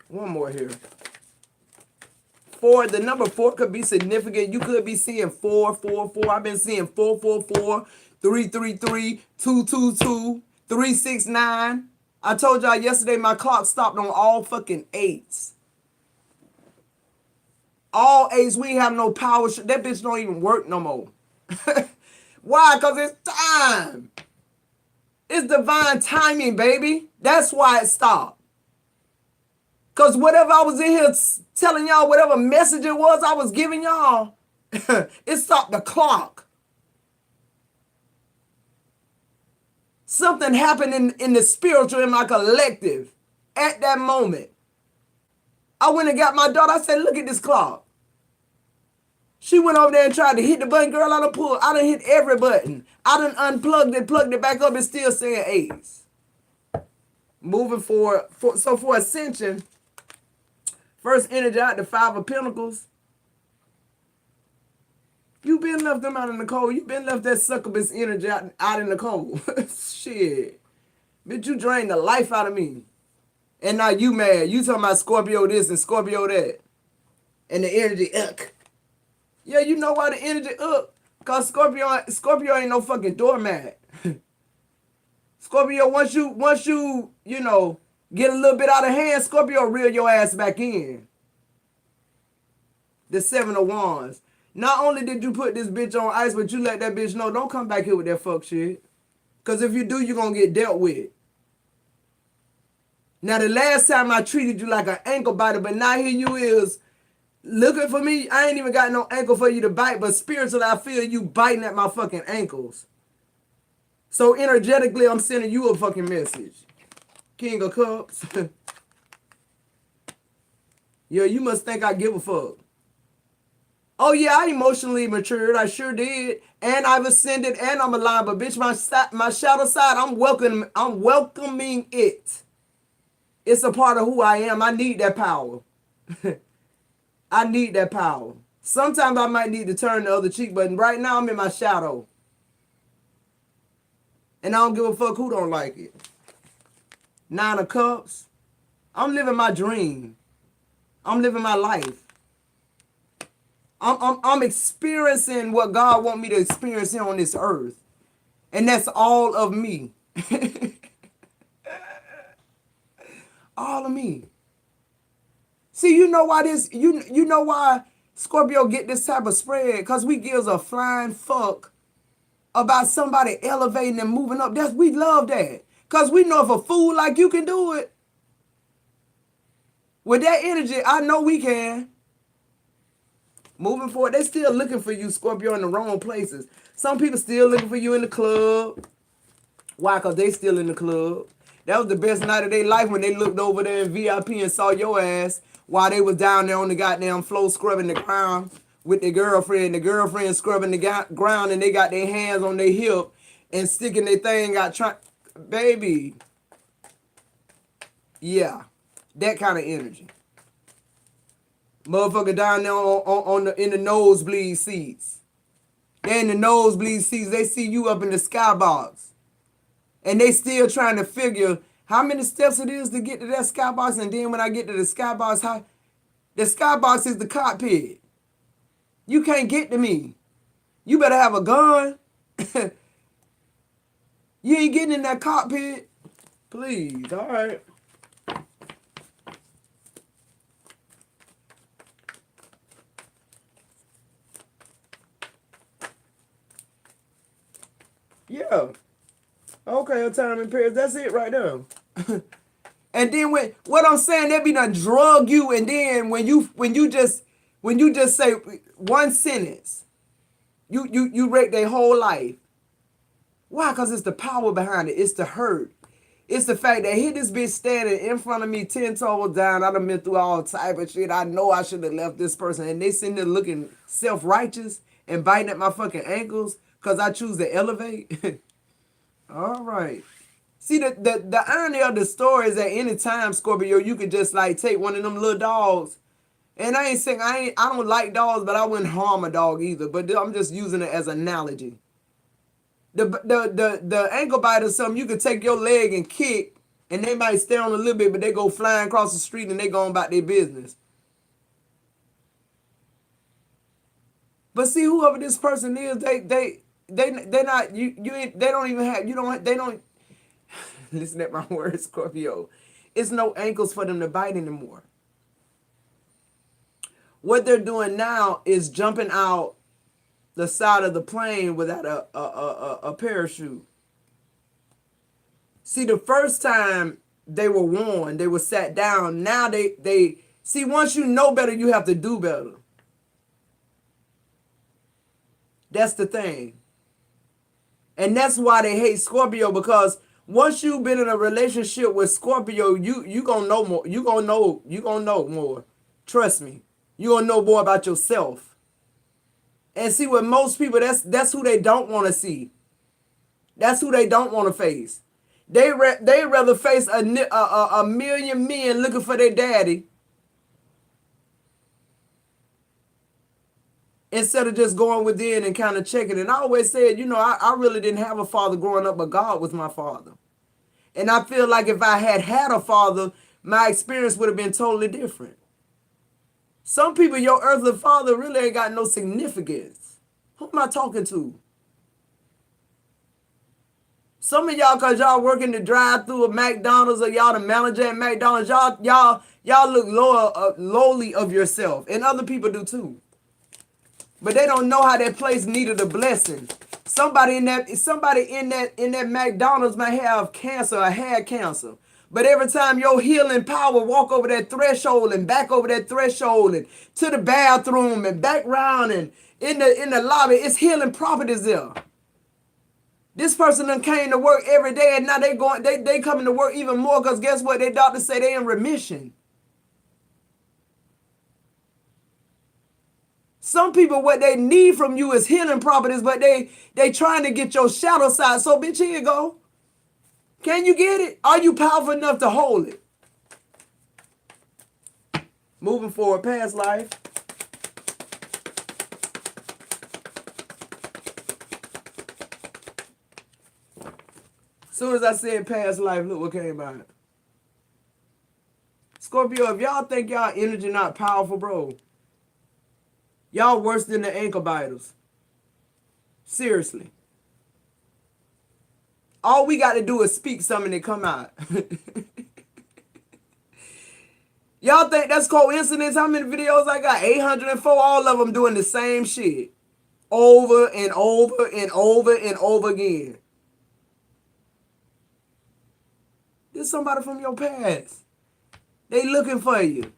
Speaker 2: One more here. The number 4 could be significant. You could be seeing 444. I've been seeing 444, 333, 222, 369. I told y'all yesterday my clock stopped on all fucking 8s. All 8s. We ain't have no power. That bitch don't even work no more. Why? Because it's time. It's divine timing, baby. That's why it stopped. Because whatever I was in here telling y'all, whatever message it was I was giving y'all, it stopped the clock. Something happened in the spiritual, in my collective, at that moment. I went and got my daughter. I said, look at this clock. She went over there and tried to hit the button. Girl, I done pulled. I done hit every button. I done unplugged it, plugged it back up. It's still saying 8s. Moving forward. So for ascension, first energy out the 5 of Pentacles. You been left them out in the cold. You been left that succubus energy out in the cold. Shit. Bitch, you drained the life out of me. And now you mad. You talking about Scorpio this and Scorpio that. And the energy, ugh. Yeah, you know why the energy up? Because Scorpio ain't no fucking doormat. Scorpio, once you get a little bit out of hand, Scorpio reel your ass back in. The 7 of Wands. Not only did you put this bitch on ice, but you let that bitch know, don't come back here with that fuck shit. Because if you do, you're going to get dealt with. Now, the last time I treated you like an ankle biter, but now here you is looking for me. I ain't even got no ankle for you to bite, but spiritually, I feel you biting at my fucking ankles. So energetically, I'm sending you a fucking message. King of Cups. Yeah, you must think I give a fuck. Oh yeah, I emotionally matured. I sure did. And I've ascended and I'm alive. But bitch, my shadow side, I'm welcoming it. It's a part of who I am. I need that power. I need that power. Sometimes I might need to turn the other cheek, but right now I'm in my shadow. And I don't give a fuck who don't like it. 9 of Cups. I'm living my dream. I'm living my life. I'm experiencing what God wants me to experience here on this earth. And that's all of me. All of me. See, you know why you know why Scorpio get this type of spread? Because we gives a flying fuck about somebody elevating and moving up. We love that. Because we know if a fool like you can do it, with that energy, I know we can. Moving forward, they still looking for you, Scorpio, in the wrong places. Some people still looking for you in the club. Why? Because they still in the club. That was the best night of their life when they looked over there in VIP and saw your ass while they was down there on the goddamn floor scrubbing the ground with their girlfriend. The girlfriend scrubbing the ground and they got their hands on their hip and sticking their thing out. Baby. Yeah. That kind of energy. Motherfucker down there in the nosebleed seats. They in the nosebleed seats. They see you up in the skybox. And they still trying to figure how many steps it is to get to that skybox. And then when I get to the skybox, the skybox is the cockpit. You can't get to me. You better have a gun. You ain't getting in that cockpit. Please, all right. Yeah. Okay, a time in Paris. That's it right there. And then what I'm saying, they be done drug you, and then when you just say one sentence, you rate their whole life. Why? Because it's the power behind it. It's the hurt. It's the fact that here this bitch standing in front of me 10 toes down. I done been through all type of shit. I know I should have left this person. And they sitting there looking self-righteous and biting at my fucking ankles because I choose to elevate. All right. See, the irony of the story is that any time, Scorpio, you could just like take one of them little dogs. And I ain't saying I don't like dogs, but I wouldn't harm a dog either. But I'm just using it as an analogy. The ankle biter or something, you could take your leg and kick, and they might stay on a little bit, but they go flying across the street and they going about their business. But see, whoever this person is, they not you ain't, they don't even have they don't listen at my words, Scorpio. It's no ankles for them to bite anymore. What they're doing now is jumping out the side of the plane without a parachute. See, the first time they were warned, they were sat down. Now they see, once you know better, you have to do better. That's the thing. And that's why they hate Scorpio, because once you've been in a relationship with Scorpio, you gonna know more. You gonna know more. Trust me. You gonna know more about yourself. And see, with most people, that's who they don't want to see. That's who they don't want to face. They rather face a million men looking for their daddy instead of just going within and kind of checking. And I always said, I really didn't have a father growing up, but God was my father. And I feel like if I had a father, my experience would have been totally different. Some people, your earthly father really ain't got no significance. Who am I talking to? Some of y'all, because y'all working the drive-through of McDonald's, or y'all the manager at McDonald's, y'all look lowly of yourself. And other people do too. But they don't know how that place needed a blessing. Somebody in that McDonald's might have cancer or had cancer. But every time your healing power walk over that threshold and back over that threshold and to the bathroom and back round and in the lobby, it's healing properties there. This person done came to work every day, and now they coming to work even more, because guess what? Their doctors say they in remission. Some people, what they need from you is healing properties, but they trying to get your shadow side. So bitch, here you go. Can you get it? Are you powerful enough to hold it? Moving forward, past life. As soon as I said past life, look what came out. Scorpio, if y'all think y'all energy not powerful, bro, y'all worse than the ankle biters. Seriously. All we got to do is speak something and come out. Y'all think that's coincidence? How many videos I got? 804, all of them doing the same shit. Over and over and over and over again. This somebody from your past. They looking for you.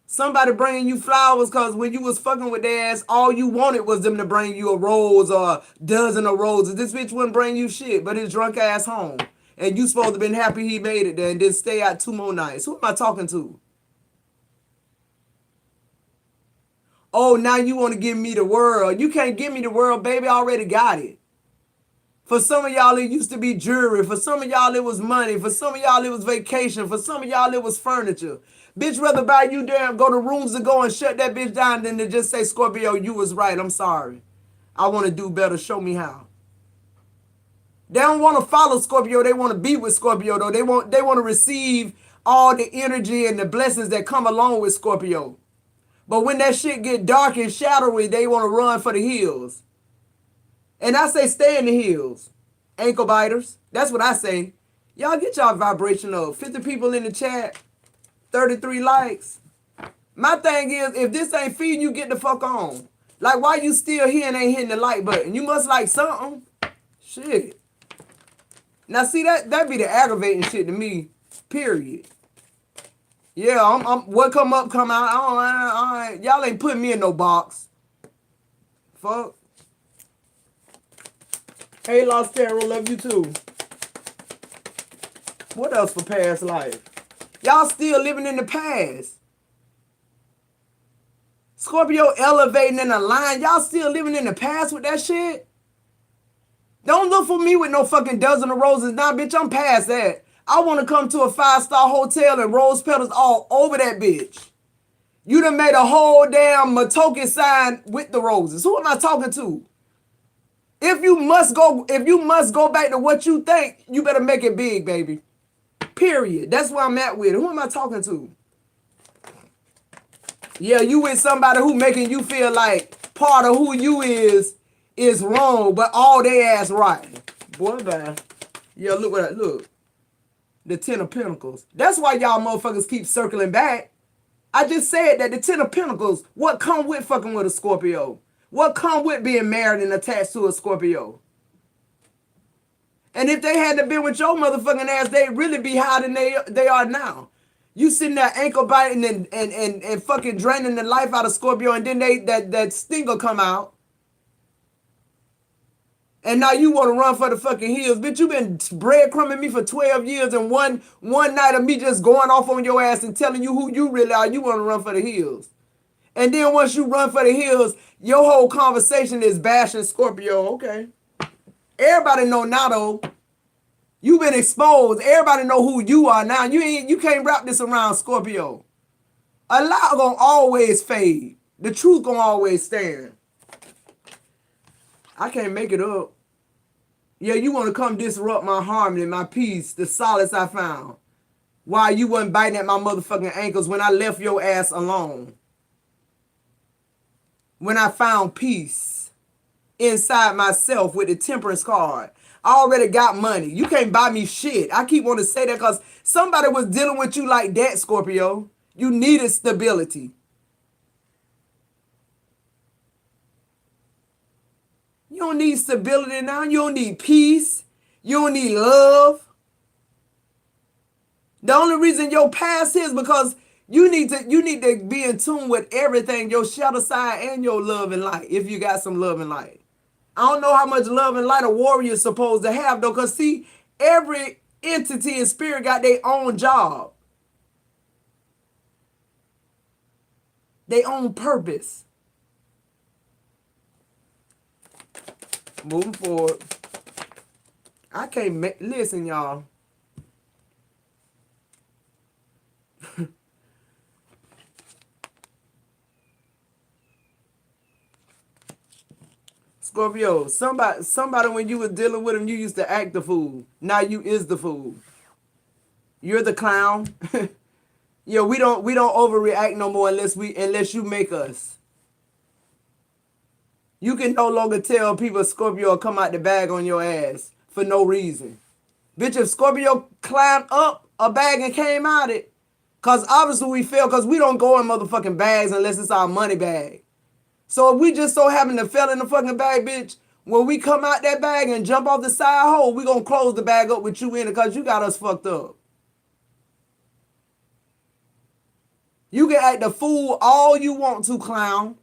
Speaker 2: Somebody bringing you flowers because when you was fucking with their ass, all you wanted was them to bring you a rose or a dozen of roses. This bitch wouldn't bring you shit but his drunk ass home. And you supposed to been happy he made it there and then stay out 2 more nights. Who am I talking to? Oh, now you want to give me the world. You can't give me the world, baby. I already got it. For some of y'all, it used to be jewelry. For some of y'all, it was money. For some of y'all, it was vacation. For some of y'all, it was furniture. Bitch, rather buy you damn, go to rooms to go and shut that bitch down than to just say, Scorpio, you was right. I'm sorry. I want to do better. Show me how. They don't want to follow Scorpio. They want to be with Scorpio, though. They want to receive all the energy and the blessings that come along with Scorpio. But when that shit get dark and shadowy, they want to run for the hills. And I say stay in the hills. Ankle biters. That's what I say. Y'all get y'all vibration up. 50 people in the chat. 33 likes. My thing is, if this ain't feeding you, get the fuck on. Like, why you still here and ain't hitting the like button? You must like something. Shit. Now, see, that be the aggravating shit to me. Period. Yeah, I'm what come up, come out. Y'all ain't putting me in no box. Fuck. Hey, Lost Tarot, love you too. What else for past life? Y'all still living in the past. Scorpio elevating in a line. Y'all still living in the past with that shit? Don't look for me with no fucking dozen of roses. Nah, bitch, I'm past that. I want to come to a 5-star hotel and rose petals all over that bitch. You done made a whole damn Matoke sign with the roses. Who am I talking to? If you must go back to what you think, you better make it big, baby. Period. That's where I'm at with it. Who am I talking to? Yeah, you with somebody who making you feel like part of who you is wrong, but all they ass right. Boy, bye. Yeah, look what look. The 10 of Pentacles. That's why y'all motherfuckers keep circling back. I just said that the 10 of Pentacles, what come with fucking with a Scorpio? What come with being married and attached to a Scorpio? And if they hadn't been with your motherfucking ass, they'd really be higher than they are now. You sitting there ankle biting and fucking draining the life out of Scorpio, and then that stinger come out. And now you want to run for the fucking hills. Bitch, you been breadcrumbing me for 12 years, and one night of me just going off on your ass and telling you who you really are, you want to run for the hills. And then once you run for the hills, your whole conversation is bashing Scorpio. Okay. Everybody know now, though. You been exposed. Everybody know who you are now. You can't wrap this around Scorpio. A lie gonna always fade. The truth gonna always stand. I can't make it up. Yeah, you want to come disrupt my harmony, my peace, the solace I found. Why you wasn't biting at my motherfucking ankles when I left your ass alone. When I found peace inside myself with the temperance card. I already got money. You can't buy me shit. I keep wanting to say that because somebody was dealing with you like that, Scorpio. You needed stability. You don't need stability now. You don't need peace. You don't need love. The only reason your past is because you need to be in tune with everything, your shadow side and your love and light, if you got some love and light. I don't know how much love and light a warrior is supposed to have, though, because see, every entity and spirit got their own job. Their own purpose. Moving forward. I can't listen, y'all. Scorpio, somebody when you was dealing with him, you used to act the fool. Now you is the fool. You're the clown. Yeah, we don't overreact no more unless you make us. You can no longer tell people Scorpio come out the bag on your ass for no reason. Bitch, if Scorpio climbed up a bag and came out it, cause obviously we fail because we don't go in motherfucking bags unless it's our money bag. So if we just so happen to fell in the fucking bag, bitch, when we come out that bag and jump off the side hole, we gonna close the bag up with you in it because you got us fucked up. You can act the fool all you want to, clown.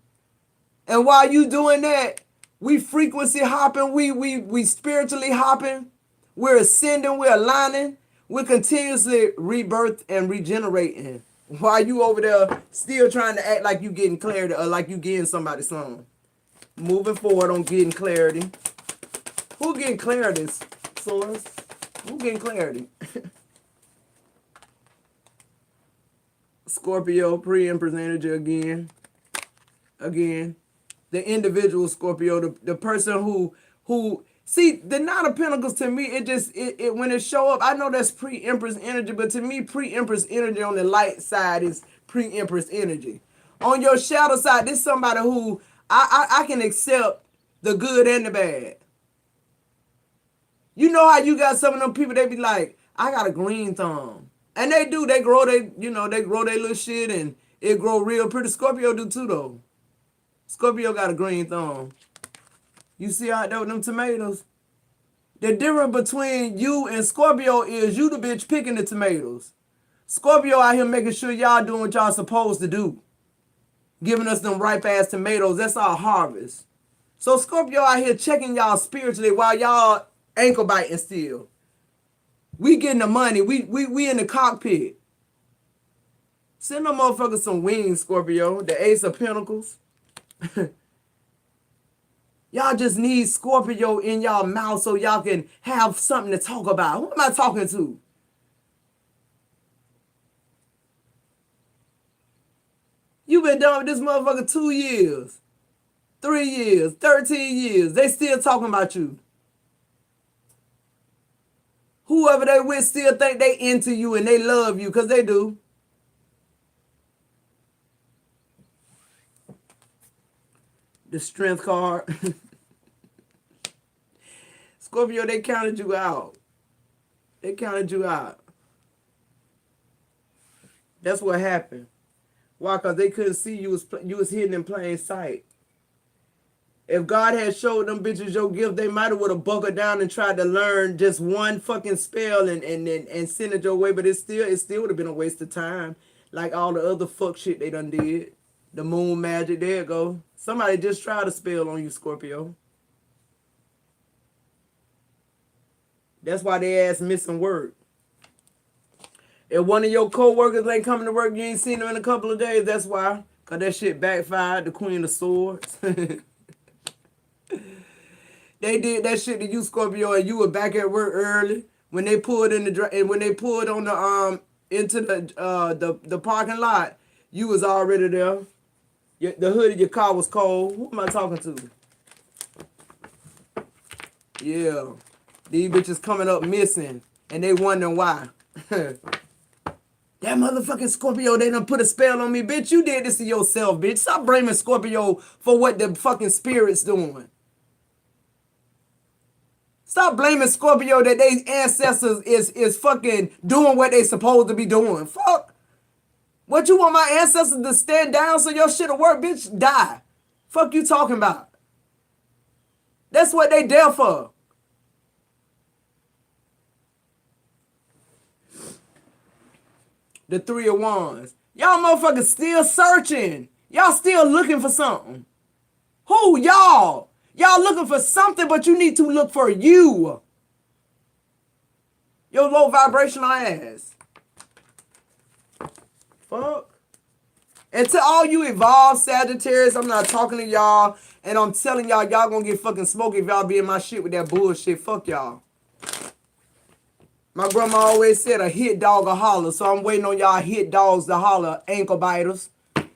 Speaker 2: And while you doing that, we frequency hopping, we spiritually hopping, we're ascending, we're aligning, we're continuously rebirth and regenerating. While you over there still trying to act like you getting clarity or like you getting somebody something. Moving forward on getting clarity. Who getting clarity, Source? Who getting clarity? Scorpio, pre-empress energy again. Again. The individual Scorpio, the person who see the Nine of Pentacles to me, it when it show up, I know that's pre-Empress energy, but to me, pre-Empress energy on the light side is pre-Empress energy. On your shadow side, this is somebody who I can accept the good and the bad. You know how you got some of them people, they be like, I got a green thumb. And they do, they grow they grow their little shit and it grow real pretty. Scorpio do too though. Scorpio got a green thumb. You see how that with them tomatoes? The difference between you and Scorpio is you the bitch picking the tomatoes. Scorpio out here making sure y'all doing what y'all supposed to do. Giving us them ripe ass tomatoes. That's our harvest. So Scorpio out here checking y'all spiritually while y'all ankle biting still. We getting the money. We in the cockpit. Send them motherfuckers some wings, Scorpio. The Ace of Pentacles. Y'all just need Scorpio in y'all mouth so y'all can have something to talk about. Who am I talking to? You been done with this motherfucker 2 years, 3 years, 13 years. They still talking about you. Whoever they with still think they into you and they love you because they do. The Strength card. Scorpio, they counted you out. They counted you out. That's what happened. Why? Because they couldn't see you was hidden in plain sight. If God had showed them bitches your gift, they might have would have buckled down and tried to learn just one fucking spell and send it your way, but it still would have been a waste of time. Like all the other fuck shit they done did. The moon magic, there it go. Somebody just tried a spell on you, Scorpio. That's why they ass missing work. If one of your co-workers ain't coming to work, you ain't seen them in a couple of days, that's why. Because that shit backfired, the Queen of Swords. They did that shit to you, Scorpio, and you were back at work early. When they pulled on the into the parking lot, you was already there. The hood of your car was cold. Who am I talking to? Yeah. These bitches coming up missing, and they wondering why. That motherfucking Scorpio, they done put a spell on me. Bitch, you did this to yourself, bitch. Stop blaming Scorpio for what the fucking spirit's doing. Stop blaming Scorpio that they ancestors is fucking doing what they supposed to be doing. Fuck. What, you want my ancestors to stand down so your shit'll work? Bitch, die. Fuck you talking about. That's what they there for. The Three of Wands. Y'all motherfuckers still searching. Y'all still looking for something. Who? Y'all. Y'all looking for something, but you need to look for you. Your low vibrational ass. Fuck. And to all you evolved Sagittarius, I'm not talking to y'all, and I'm telling y'all gonna get fucking smoked if y'all be in my shit with that bullshit. Fuck y'all. My grandma always said a hit dog a holler, so I'm waiting on y'all hit dogs to holler. Ankle biters,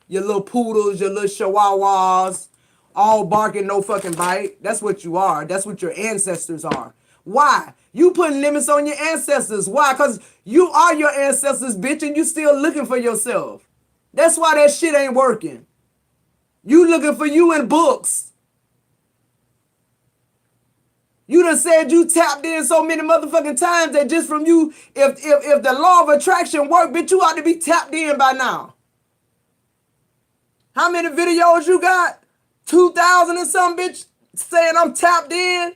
Speaker 2: your little poodles, your little chihuahuas, all barking, no fucking bite. That's what you are. That's what your ancestors are. Why? You putting limits on your ancestors. Why? Because you are your ancestors, bitch, and you still looking for yourself. That's why that shit ain't working. You looking for you in books. You done said you tapped in so many motherfucking times that just from you, if the law of attraction work, bitch, you ought to be tapped in by now. How many videos you got? 2,000 and some, bitch, saying I'm tapped in?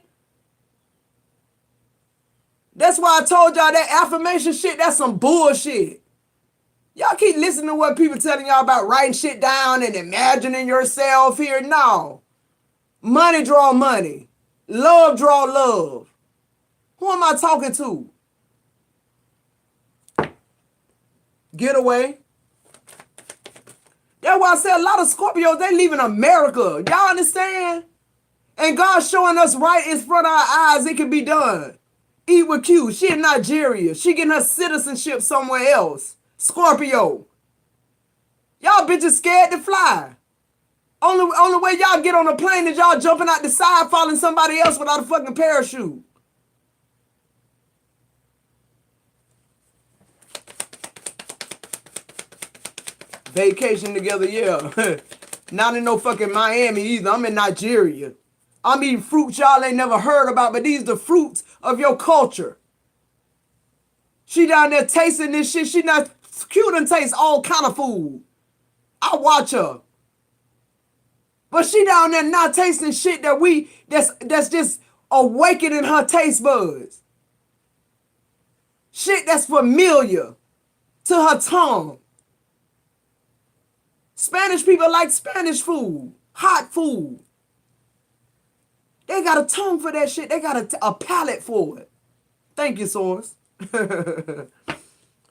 Speaker 2: That's why I told y'all that affirmation shit, that's some bullshit. Y'all keep listening to what people telling y'all about writing shit down and imagining yourself here. No. Money draw money. Love draw love. Who am I talking to? Get away. That's why I said a lot of Scorpios, they leaving America. Y'all understand? And God's showing us right in front of our eyes it can be done. Eat with Q. She in Nigeria. She getting her citizenship somewhere else. Scorpio. Y'all bitches scared to fly. Only way y'all get on a plane is y'all jumping out the side, following somebody else without a fucking parachute. Vacation together, yeah. Not in no fucking Miami either. I'm in Nigeria. I'm eating fruits y'all ain't never heard about, but these the fruits of your culture. She down there tasting this shit. She not cute and taste all kind of food. I watch her. But she down there not tasting shit that's just awakening her taste buds. Shit that's familiar to her tongue. Spanish people like Spanish food, hot food. They got a tongue for that shit. They got a palate for it. Thank you, Source.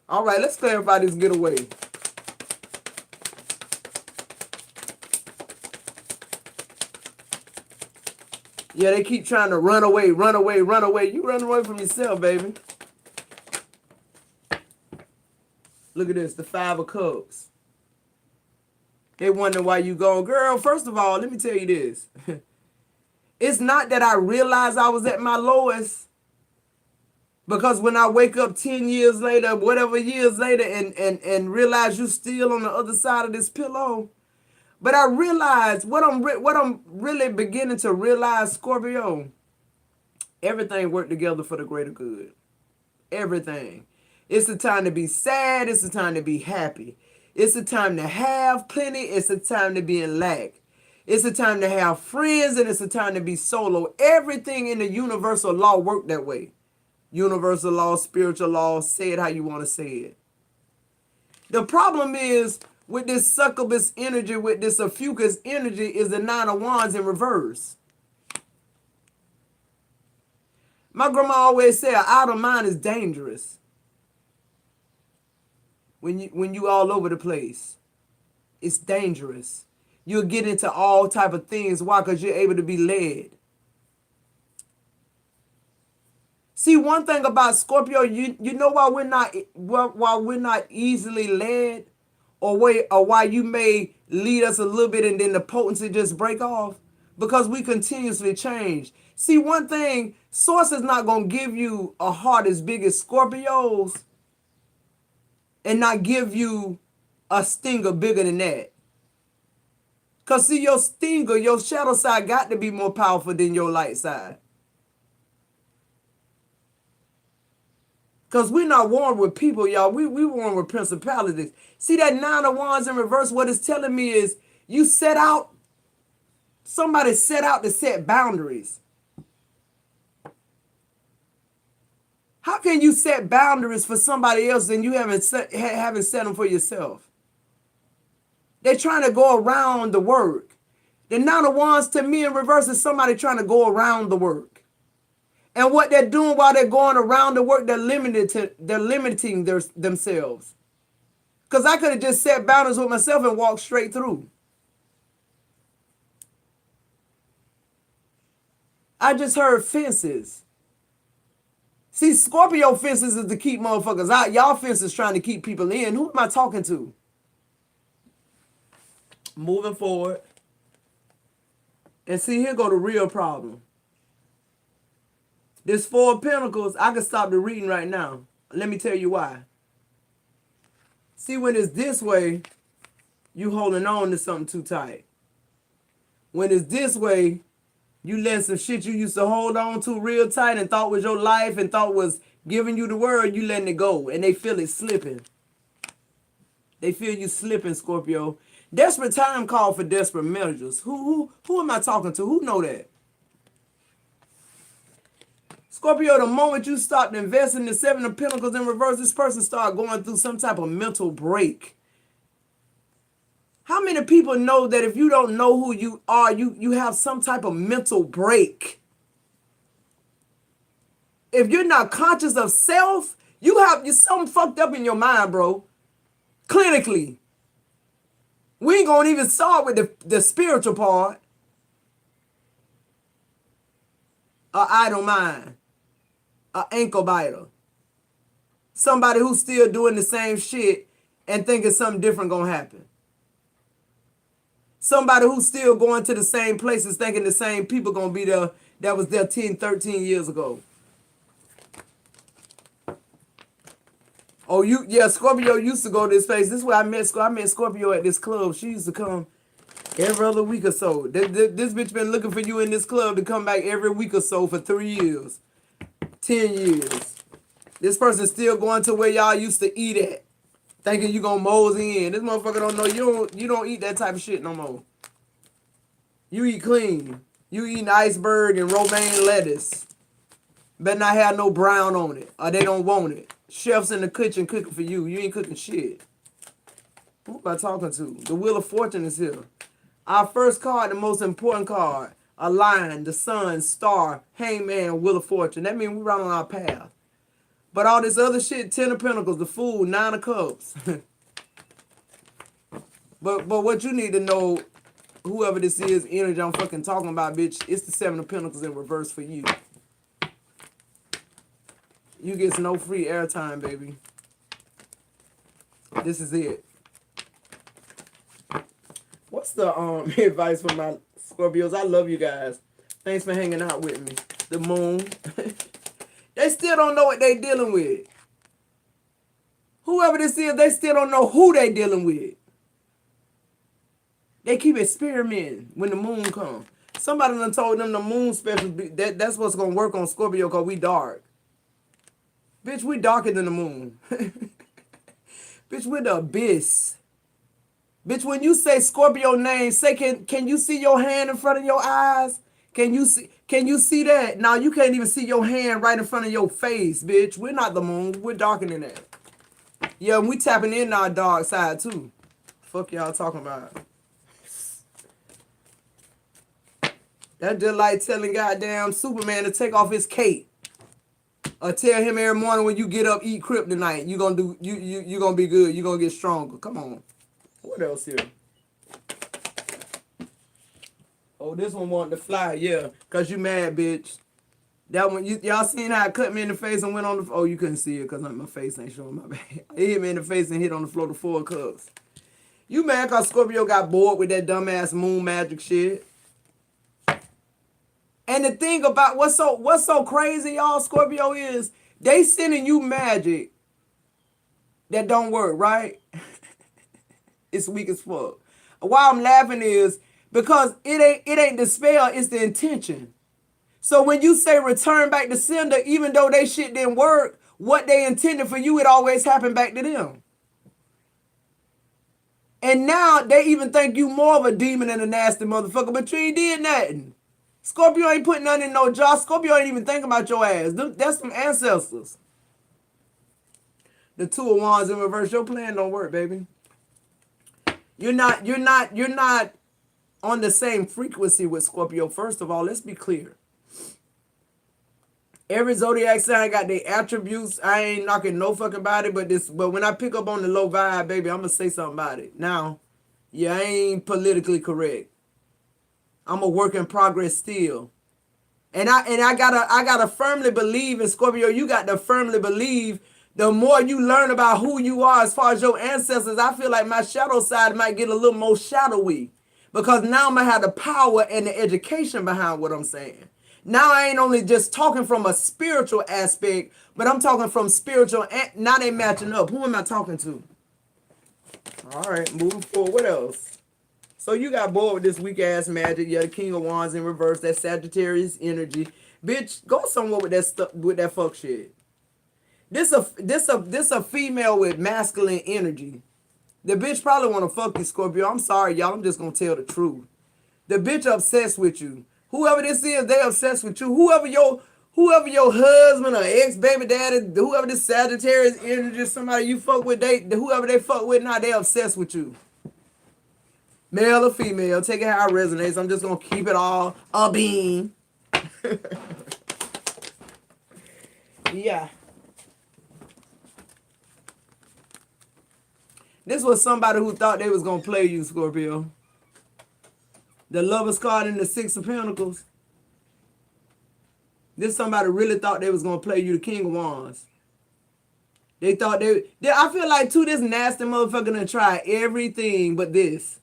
Speaker 2: All right, let's clarify this getaway. Yeah, they keep trying to run away, run away, run away. You run away from yourself, baby. Look at this, the 5 of Cups. They wonder why you gone. Girl, first of all, let me tell you this. It's not that I realized I was at my lowest. Because when I wake up 10 years later, whatever years later, and realize you still on the other side of this pillow. But I realize what I'm really beginning to realize, Scorpio, everything worked together for the greater good. Everything. It's the time to be sad. It's the time to be happy. It's the time to have plenty. It's the time to be in lack. It's the time to have friends, and it's the time to be solo. Everything in the universal law worked that way. Universal law, spiritual law, say it how you want to say it. The problem is with this succubus energy, with this ophiuchus energy, is the 9 of Wands in reverse. My grandma always said, out of mind is dangerous. When you all over the place, it's dangerous. You'll get into all type of things. Why? Because you're able to be led. See, one thing about Scorpio, you know why we're not easily led, or why you may lead us a little bit and then the potency just break off? Because we continuously change. See, one thing, Source is not going to give you a heart as big as Scorpio's and not give you a stinger bigger than that. Because see, your stinger, your shadow side got to be more powerful than your light side. Because we're not warned with people, y'all. We warned with principalities. See that 9 of Wands in reverse, what it's telling me is somebody set out to set boundaries. How can you set boundaries for somebody else and you haven't set them for yourself? They're trying to go around the work. The 9 of Wands to me in reverse is somebody trying to go around the work. And what they're doing while they're going around the work, they're limiting themselves. Because I could have just set boundaries with myself and walked straight through. I just heard fences. See, Scorpio fences is to keep motherfuckers out. Y'all fences trying to keep people in. Who am I talking to? Moving forward. And see, here go the real problem. This 4 of Pentacles, I can stop the reading right now. Let me tell you why. See, when it's this way, you holding on to something too tight. When it's this way, you letting some shit you used to hold on to real tight and thought was your life and thought was giving you the word, you letting it go. And they feel it slipping. They feel you slipping, Scorpio. Desperate time call for desperate measures. Who am I talking to? Who know that? Scorpio, the moment you start investing in the 7 of Pentacles in reverse, this person start going through some type of mental break. How many people know that if you don't know who you are, you have some type of mental break? If you're not conscious of self, you're something fucked up in your mind, bro. Clinically. We ain't gonna even start with the spiritual part. I don't mind. An ankle biter. Somebody who's still doing the same shit and thinking something different gonna happen. Somebody who's still going to the same places thinking the same people gonna be there that was there 10, 13 years ago. Oh, Scorpio used to go to this place. This is where I met Scorpio at this club. She used to come every other week or so. This bitch been looking for you in this club to come back every week or so for 3 years, 10 years. This person still going to where y'all used to eat at, thinking you gonna mosey in. This motherfucker don't know you don't eat that type of shit no more. You eat clean. You eating iceberg and romaine lettuce. Better not have no brown on it, or they don't want it. Chefs in the kitchen cooking for you. You ain't cooking shit. Who am I talking to? The Wheel of Fortune is here. Our first card, the most important card, a lion, the sun, star, hangman, Wheel of Fortune. That means we right on our path. But all this other shit, 10 of Pentacles, the Fool, 9 of Cups. but what you need to know, whoever this is, energy I'm fucking talking about, bitch, it's the 7 of Pentacles in reverse for you. You get no free airtime, baby. This is it. What's the advice for my Scorpios? I love you guys. Thanks for hanging out with me. The moon. They still don't know what they dealing with. Whoever this is, they still don't know who they dealing with. They keep experimenting when the moon comes. Somebody done told them the moon special, that's what's going to work on Scorpio because we dark. Bitch, we darker than the moon. Bitch, we're the abyss. Bitch, when you say Scorpio name, say, can you see your hand in front of your eyes? Can you see that? Now you can't even see your hand right in front of your face, bitch. We're not the moon. We're darker than that. Yeah, and we tapping in our dark side too. Fuck y'all talking about. That's just like telling goddamn Superman to take off his cape. Or tell him every morning when you get up, eat kryptonite. You gonna be good. You gonna get stronger. Come on. What else here? Oh, this one wanted to fly, yeah. Cause you mad, bitch. That one, y'all seen how it cut me in the face and went on the. Oh, you couldn't see it because my face ain't showing my back. It hit me in the face and hit on the floor, the 4 of Cups. You mad cause Scorpio got bored with that dumbass moon magic shit. And the thing about what's so crazy, y'all, Scorpio, is they sending you magic that don't work, right? It's weak as fuck. Why I'm laughing is because it ain't the spell, it's the intention. So when you say return back to sender, even though they shit didn't work, what they intended for you, it always happened back to them. And now they even think you more of a demon and a nasty motherfucker, but you ain't did nothing. Scorpio ain't putting nothing in no jar. Scorpio ain't even thinking about your ass. That's some ancestors. The 2 of Wands in reverse. Your plan don't work, baby. You're not on the same frequency with Scorpio. First of all, let's be clear. Every zodiac sign got their attributes. I ain't knocking no fucking body, but when I pick up on the low vibe, baby, I'm gonna say something about it. Now, yeah, I ain't politically correct. I'm a work in progress still. And I gotta firmly believe in Scorpio. You got to firmly believe. The more you learn about who you are as far as your ancestors, I feel like my shadow side might get a little more shadowy. Because now I'm going to have the power and the education behind what I'm saying. Now I ain't only just talking from a spiritual aspect, but I'm talking from spiritual. Now they matching up. Who am I talking to? All right, moving forward. What else? So you got bored with this weak ass magic. Yeah, the King of Wands in reverse. That Sagittarius energy. Bitch, go somewhere with that stuff, with that fuck shit. This a female with masculine energy. The bitch probably want to fuck you, Scorpio. I'm sorry, y'all. I'm just gonna tell the truth. The bitch obsessed with you. Whoever this is, they obsessed with you. Whoever your husband or ex-baby daddy, whoever this Sagittarius energy, somebody you fuck with, whoever they fuck with now, they obsessed with you. Male or female, take it how it resonates. I'm just gonna keep it all a beam. Yeah. This was somebody who thought they was gonna play you, Scorpio. The Lover's card in the 6 of Pentacles. This somebody really thought they was gonna play you, the King of Wands. They thought I feel like too, this nasty motherfucker done try everything but this.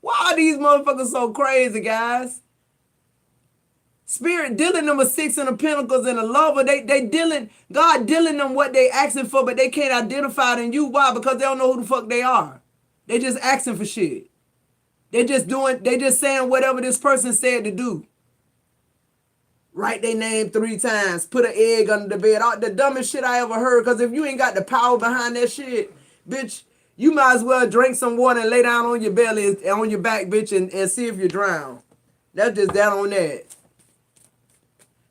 Speaker 2: Why are these motherfuckers so crazy, guys? Spirit dealing them with six in the pentacles and a lover. They dealing, God dealing them what they asking for, but they can't identify it in you. Why? Because they don't know who the fuck they are. They just asking for shit. They just saying whatever this person said to do. Write their name 3 times. Put an egg under the bed. The dumbest shit I ever heard. Because if you ain't got the power behind that shit, bitch, you might as well drink some water and lay down on your belly and on your back, bitch, and see if you drown. That's just that on that.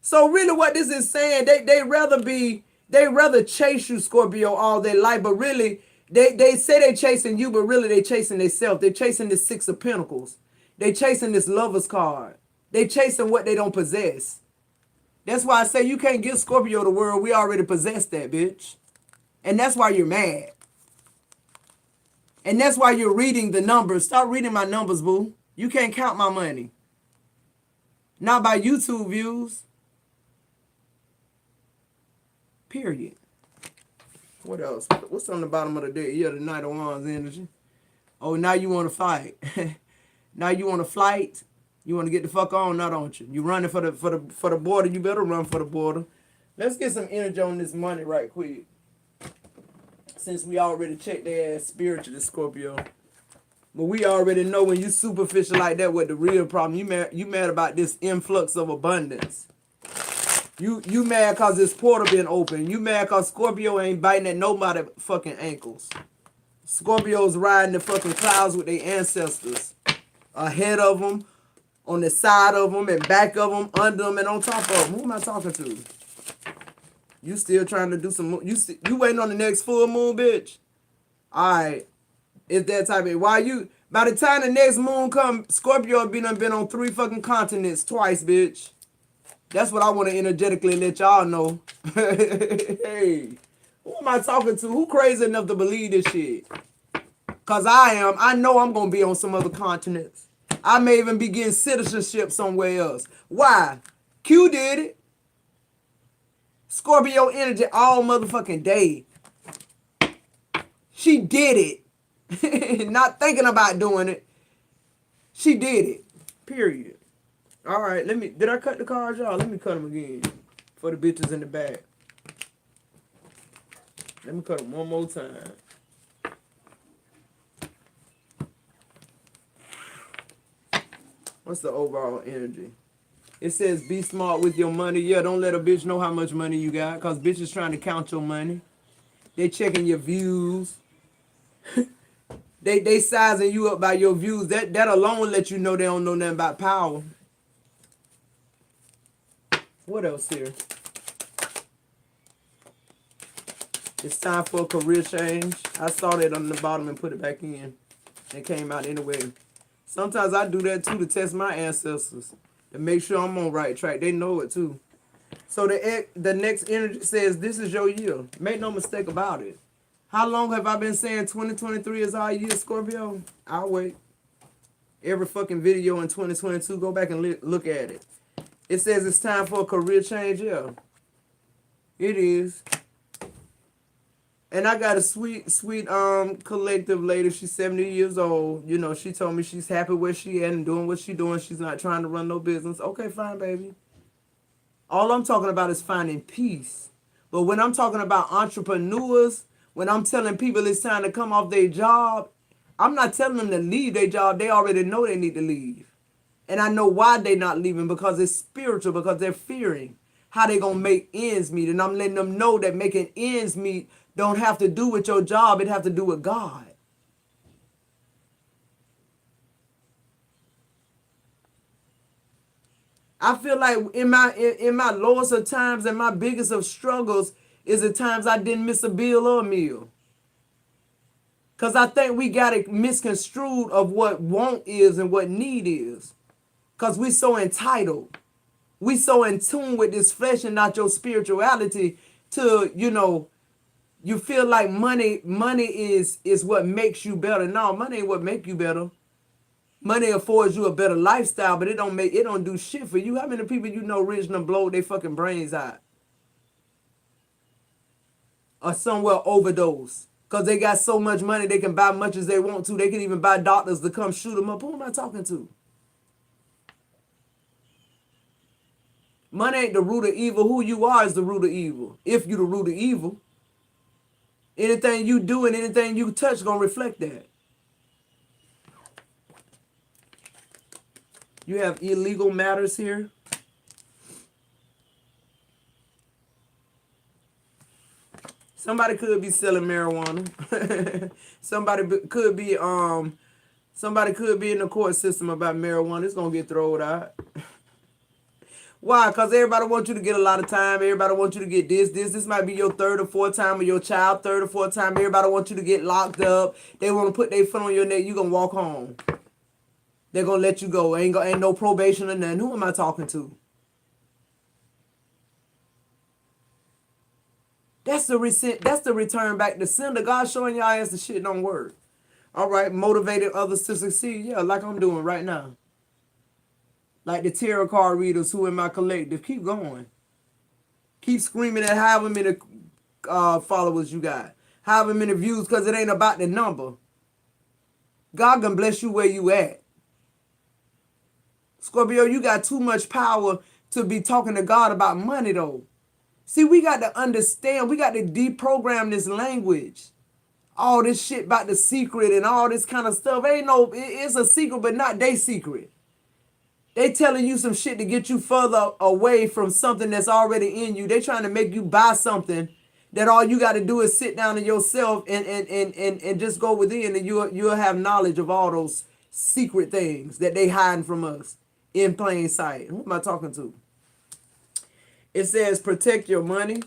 Speaker 2: So really what this is saying, they rather chase you, Scorpio, all their life, but really, they say they chasing you, but really they chasing themselves. They chasing this 6 of Pentacles. They chasing this Lover's card. They chasing what they don't possess. That's why I say you can't give Scorpio the world. We already possess that, bitch. And that's why you're mad. And that's why you're reading the numbers. Stop reading my numbers, boo. You can't count my money. Not by YouTube views. Period. What else? What's on the bottom of the deck? Yeah, the Knight of Wands energy. Oh, now you want to fight. Now you want to flight. You want to get the fuck on, now don't you? You running for the border. You better run for the border. Let's get some energy on this money right quick. Since we already checked their ass spiritually, Scorpio. But we already know when you superficial like that, what the real problem. You mad about this influx of abundance. You mad cause this portal been open. You mad cause Scorpio ain't biting at nobody fucking ankles. Scorpios riding the fucking clouds with their ancestors. Ahead of them, on the side of them, and back of them, under them, and on top of them. Who am I talking to? You still trying to do some... You waiting on the next full moon, bitch? Alright. It's that type of... Why you... By the time the next moon come, Scorpio been on 3 fucking continents twice, bitch. That's what I want to energetically let y'all know. Hey, who am I talking to? Who crazy enough to believe this shit? Because I am. I know I'm going to be on some other continents. I may even be getting citizenship somewhere else. Why? Q did it. Scorpio energy all motherfucking day. She did it. Not thinking about doing it. She did it. Period. All right, did I cut the cards, y'all? Let me cut them again for the bitches in the back. Let me cut them one more time. What's the overall energy? It says be smart with your money. Yeah, don't let a bitch know how much money you got, because bitches trying to count your money. They checking your views. they sizing you up by your views. That alone let you know they don't know nothing about power. What else here? It's time for a career change. I saw that on the bottom and put it back in. It came out anyway. Sometimes I do that too to test my ancestors. To make sure I'm on the right track. They know it too. So the next energy says this is your year. Make no mistake about it. How long have I been saying 2023 is our year, Scorpio? I'll wait. Every fucking video in 2022, go back and look at it. It says it's time for a career change, yeah. It is. And I got a sweet collective lady. She's 70 years old. You know, she told me she's happy where she at and doing what she doing. She's not trying to run no business. Okay, fine, baby. All I'm talking about is finding peace. But when I'm talking about entrepreneurs, when I'm telling people it's time to come off their job, I'm not telling them to leave their job. They already know they need to leave. And I know why they're not leaving, because it's spiritual, because they're fearing how they going to make ends meet. And I'm letting them know that making ends meet don't have to do with your job. It have to do with God. I feel like in my lowest of times and my biggest of struggles is the times I didn't miss a bill or a meal. Because I think we got it misconstrued of what want is and what need is. Because we so entitled. We so in tune with this flesh and not your spirituality to, you know, you feel like money is what makes you better. No, money ain't what make you better. Money affords you a better lifestyle, but it don't do shit for you. How many people you know rich and blow their fucking brains out? Or somewhere overdose. Because they got so much money, they can buy much as they want to. They can even buy doctors to come shoot them up. Who am I talking to? Money ain't the root of evil. Who you are is the root of evil. If you the root of evil, anything you do and anything you touch gonna reflect that. You have illegal matters here. Somebody could be selling marijuana. Somebody could be in the court system about marijuana. It's gonna get thrown out. Why? Because everybody wants you to get a lot of time. Everybody wants you to get this. This might be your third or fourth time, or your child third or fourth time. Everybody wants you to get locked up. They want to put their foot on your neck. You gonna walk home. They're gonna let you go. Ain't no probation or nothing. Who am I talking to? That's the return back to sender. God showing y'all ass the shit don't work. All right, motivated others to succeed. Yeah, like I'm doing right now. Like the tarot card readers who in my collective. Keep going. Keep screaming at however many followers you got. However many views, because it ain't about the number. God can bless you where you at. Scorpio, you got too much power to be talking to God about money, though. See, we got to understand. We got to deprogram this language. All this shit about the secret and all this kind of stuff. It's a secret, but not they secret. They telling you some shit to get you further away from something that's already in you. They trying to make you buy something that all you got to do is sit down in yourself and just go within, and you'll have knowledge of all those secret things that they hiding from us in plain sight. Who am I talking to? It says protect your money.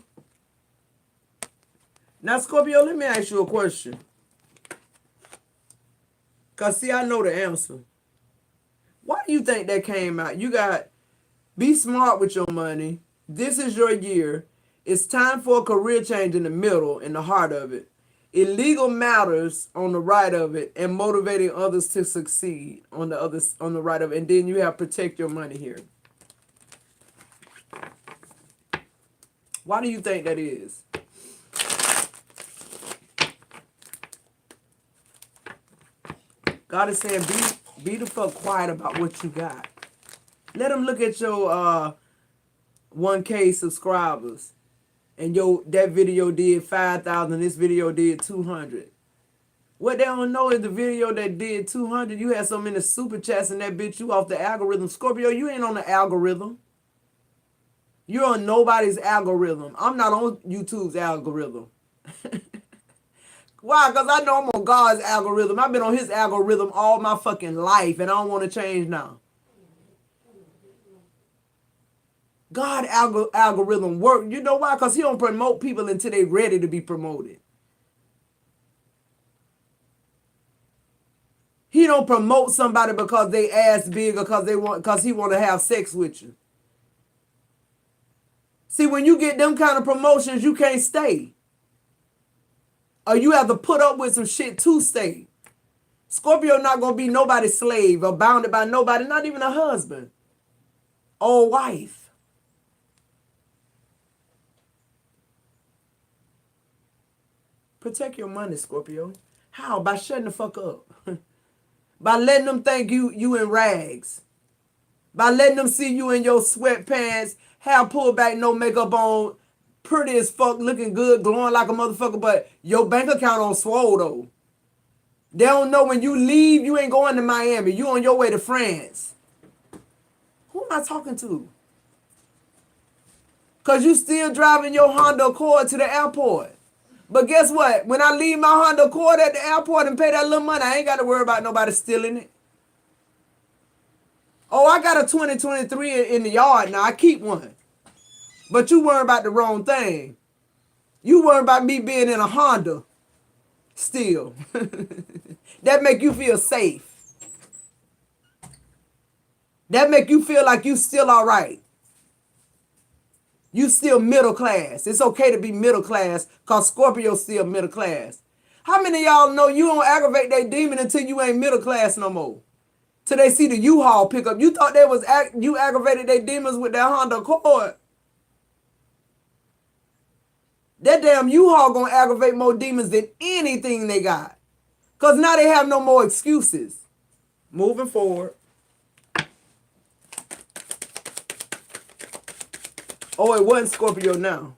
Speaker 2: Now, Scorpio, let me ask you a question. Because, see, I know the answer. Why do you think that came out? You got be smart with your money. This is your year. It's time for a career change in the middle, in the heart of it. Illegal matters on the right of it, and motivating others to succeed on the right of it. And then you have protect your money here. Why do you think that is? God is saying be the fuck quiet about what you got. Let them look at your 1K subscribers. And that video did 5,000, this video did 200. What they don't know is the video that did 200, you had so many super chats in that bitch, you off the algorithm. Scorpio, you ain't on the algorithm. You're on nobody's algorithm. I'm not on YouTube's algorithm. Why? Because I know I'm on God's algorithm. I've been on his algorithm all my fucking life, and I don't want to change now. God algorithm work. You know why? Because he don't promote people until they ready to be promoted. He don't promote somebody because they ass big or because he want to have sex with you. See, when you get them kind of promotions, you can't stay. Or you have to put up with some shit to stay. Scorpio not going to be nobody's slave or bounded by nobody, not even a husband or wife. Protect your money, Scorpio. How? By shutting the fuck up. By letting them think you in rags. By letting them see you in your sweatpants, have pulled back, no makeup on, pretty as fuck, looking good, glowing like a motherfucker, but your bank account on swole though. They don't know when you leave, you ain't going to Miami. You on your way to France. Who am I talking to? Because you still driving your Honda Accord to the airport. But guess what? When I leave my Honda Accord at the airport and pay that little money, I ain't got to worry about nobody stealing it. Oh, I got a 2023 in the yard now. I keep one. But you worry about the wrong thing. You worry about me being in a Honda still. That make you feel safe. That make you feel like you still all right. You still middle class. It's okay to be middle class because Scorpio's still middle class. How many of y'all know you don't aggravate that demon until you ain't middle class no more? Till they see the U-Haul pickup. You thought you aggravated their demons with that Honda Accord. That damn U-Haul gonna aggravate more demons than anything they got. Because now they have no more excuses. Moving forward. Oh, it wasn't Scorpio now.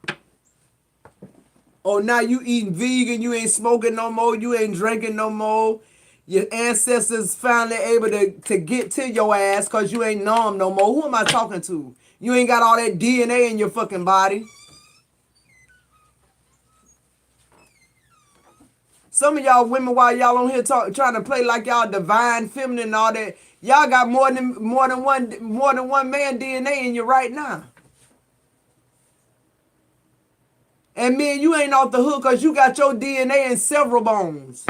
Speaker 2: Oh, now you eating vegan, you ain't smoking no more, you ain't drinking no more. Your ancestors finally able to get to your ass because you ain't numb no more. Who am I talking to? You ain't got all that DNA in your fucking body. Some of y'all women, while y'all on here trying to play like y'all divine feminine and all that, y'all got more than one man DNA in you right now. And man, you ain't off the hook because you got your DNA in several bones.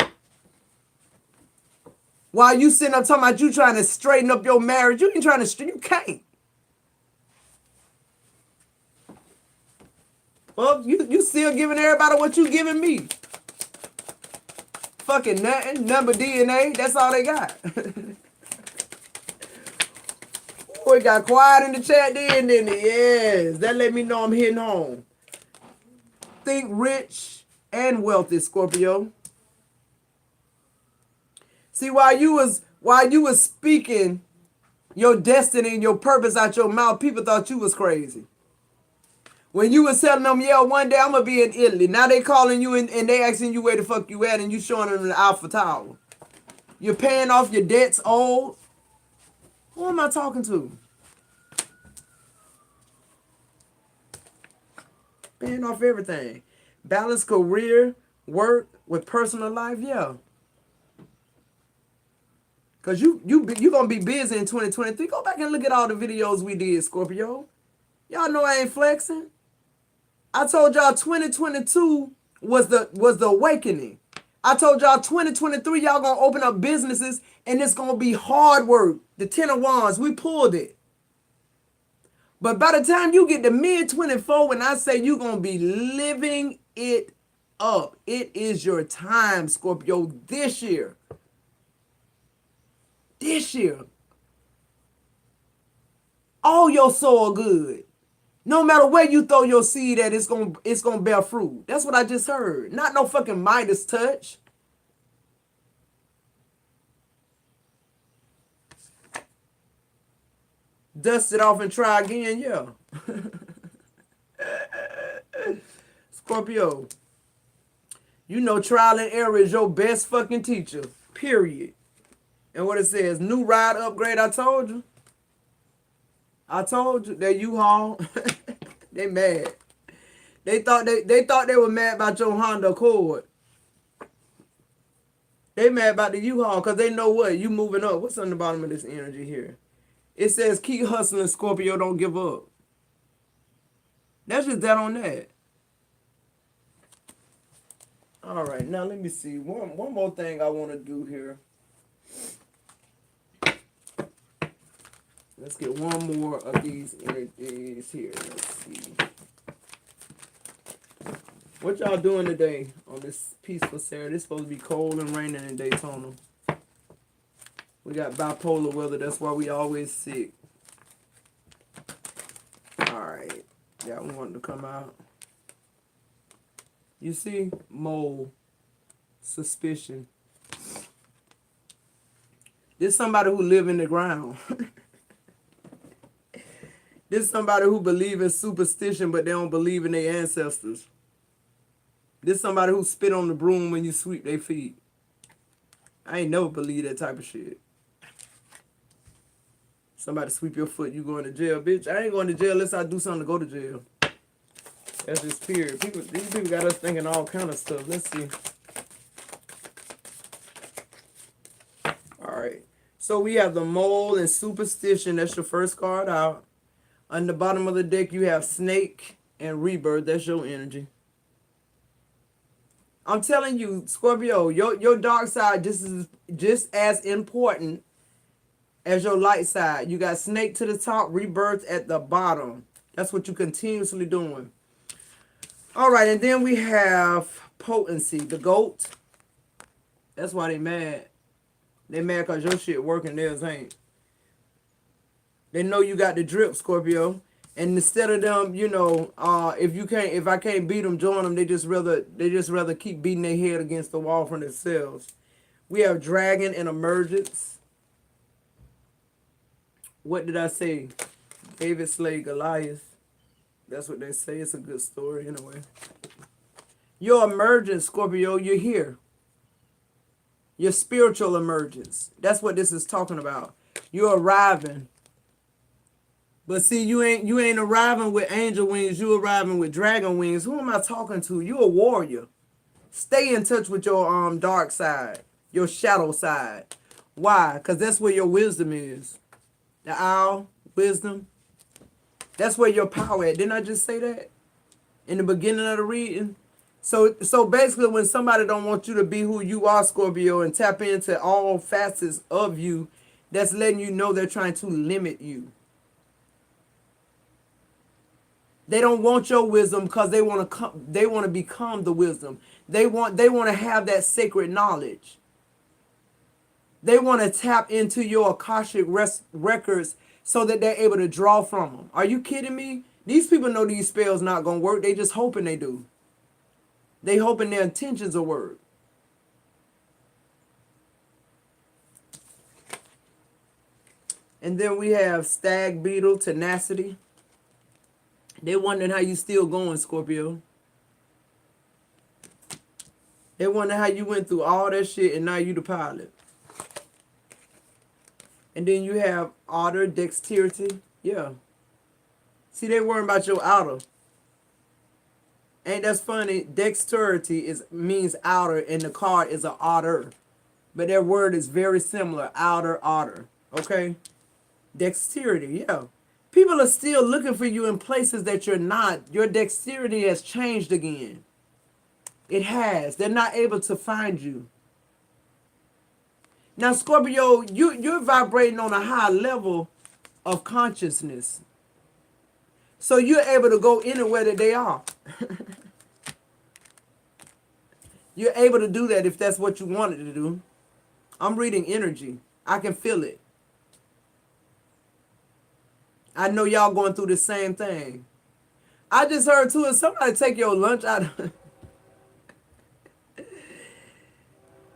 Speaker 2: While you sitting up talking about you trying to straighten up your marriage, you ain't trying to, you can't. Well, you still giving everybody what you giving me. Fucking nothing, number DNA, that's all they got. Oh, it got quiet in the chat then, didn't it? Yes, that let me know I'm hitting home. Think rich and wealthy, Scorpio. See, while you was speaking your destiny and your purpose out your mouth, people thought you was crazy. When you was telling them, yeah, one day I'm gonna be in Italy. Now they calling you and they asking you where the fuck you at, and you showing them the Alpha Tower. You're paying off your debts old. Who am I talking to? Paying off everything. Balance career, work with personal life, yeah. Cause you gonna be busy in 2023. Go back and look at all the videos we did, Scorpio. Y'all know I ain't flexing. I told y'all 2022 was the awakening. I told y'all 2023 y'all gonna open up businesses and it's gonna be hard work. The 10 of Wands, we pulled it. But by the time you get to mid-24, when I say you gonna be living it up, it is your time, Scorpio, this year. This year. All your soil good. No matter where you throw your seed at, it's gonna bear fruit. That's what I just heard. Not no fucking Midas touch. Dust it off and try again, yeah. Scorpio, you know trial and error is your best fucking teacher, period. And what it says, new ride upgrade, I told you. I told you, that U-Haul, they mad. They thought they were mad about your Honda Accord. They mad about the U-Haul because they know what? You moving up. What's on the bottom of this energy here? It says, keep hustling, Scorpio, don't give up. That's just that on that. All right, now let me see. One more thing I want to do here. Let's get one more of these energies here. Let's see. What y'all doing today on this peaceful Saturday? It's supposed to be cold and raining in Daytona. We got bipolar weather. That's why we always sick. Alright. That one wanted to come out. You see? Mole. Suspicion. This somebody who live in the ground. This somebody who believe in superstition, but they don't believe in their ancestors. This somebody who spit on the broom when you sweep their feet. I ain't never believe that type of shit. Somebody sweep your foot, you going to jail, bitch. I ain't going to jail unless I do something to go to jail. That's just period. These people got us thinking all kind of stuff. Let's see. All right. So we have the mole and superstition. That's your first card out. On the bottom of the deck, you have snake and rebirth. That's your energy. I'm telling you, Scorpio, your dark side just as important as your light side. You got snake to the top, rebirth at the bottom. That's what you're continuously doing. All right, and then we have potency, the goat. That's why they mad. They mad because your shit working, theirs ain't. They know you got the drip, Scorpio. And instead of them, if I can't beat them, join them. They just rather keep beating their head against the wall for themselves. We have dragon and emergence. What did I say? David slayed Goliath. That's what they say. It's a good story anyway. Your emergence, Scorpio, you're here. Your spiritual emergence. That's what this is talking about. You're arriving. But see, you ain't arriving with angel wings, you arriving with dragon wings. Who am I talking to? You a warrior. Stay in touch with your dark side, your shadow side. Why? Because that's where your wisdom is. The owl, wisdom. That's where your power at. Didn't I just say that in the beginning of the reading? So basically, when somebody don't want you to be who you are, Scorpio, and tap into all facets of you, that's letting you know they're trying to limit you. They don't want your wisdom because they want to become the wisdom. They want to have that sacred knowledge. They want to tap into your Akashic records so that they're able to draw from them. Are you kidding me? These people know these spells not going to work. They just hoping they do. They hoping their intentions will work. And then we have stag beetle, tenacity. They wondering how you still going, Scorpio. They wonder how you went through all that shit and now you the pilot. And then you have outer, dexterity. Yeah. See, they worrying about your outer. Ain't that funny? Dexterity means outer and the card is an otter. But their word is very similar. Outer, otter. Okay? Dexterity, yeah. People are still looking for you in places that you're not. Your dexterity has changed again. It has. They're not able to find you. Now, Scorpio, you're vibrating on a high level of consciousness. So you're able to go anywhere that they are. You're able to do that if that's what you wanted to do. I'm reading energy. I can feel it. I know y'all going through the same thing. I just heard too, if somebody take your lunch out of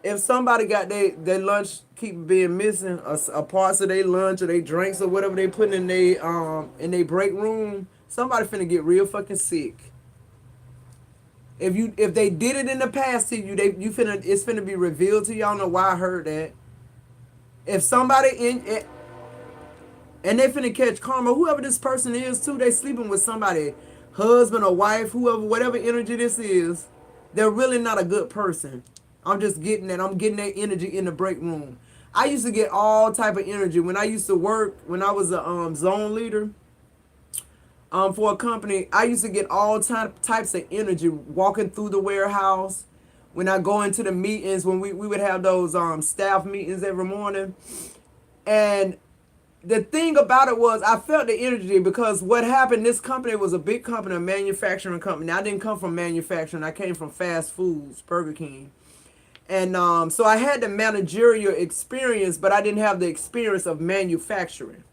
Speaker 2: if somebody got their lunch keep being missing, a parts of their lunch or their drinks or whatever they put in their break room, somebody finna get real fucking sick. If they did it in the past to you, it's finna be revealed to y'all. Know why I heard that. If somebody and they finna catch karma, whoever this person is too, they sleeping with somebody, husband or wife, whoever, whatever energy this is, they're really not a good person. I'm just getting that. I'm getting that energy in the break room. I used to get all type of energy when I used to work, when I was a zone leader for a company. I used to get all types of energy walking through the warehouse. When I go into the meetings, when we would have those staff meetings every morning. And the thing about it was I felt the energy because what happened, this company was a big company, a manufacturing company. I didn't come from manufacturing. I came from fast foods, Burger King. And so I had the managerial experience, but I didn't have the experience of manufacturing.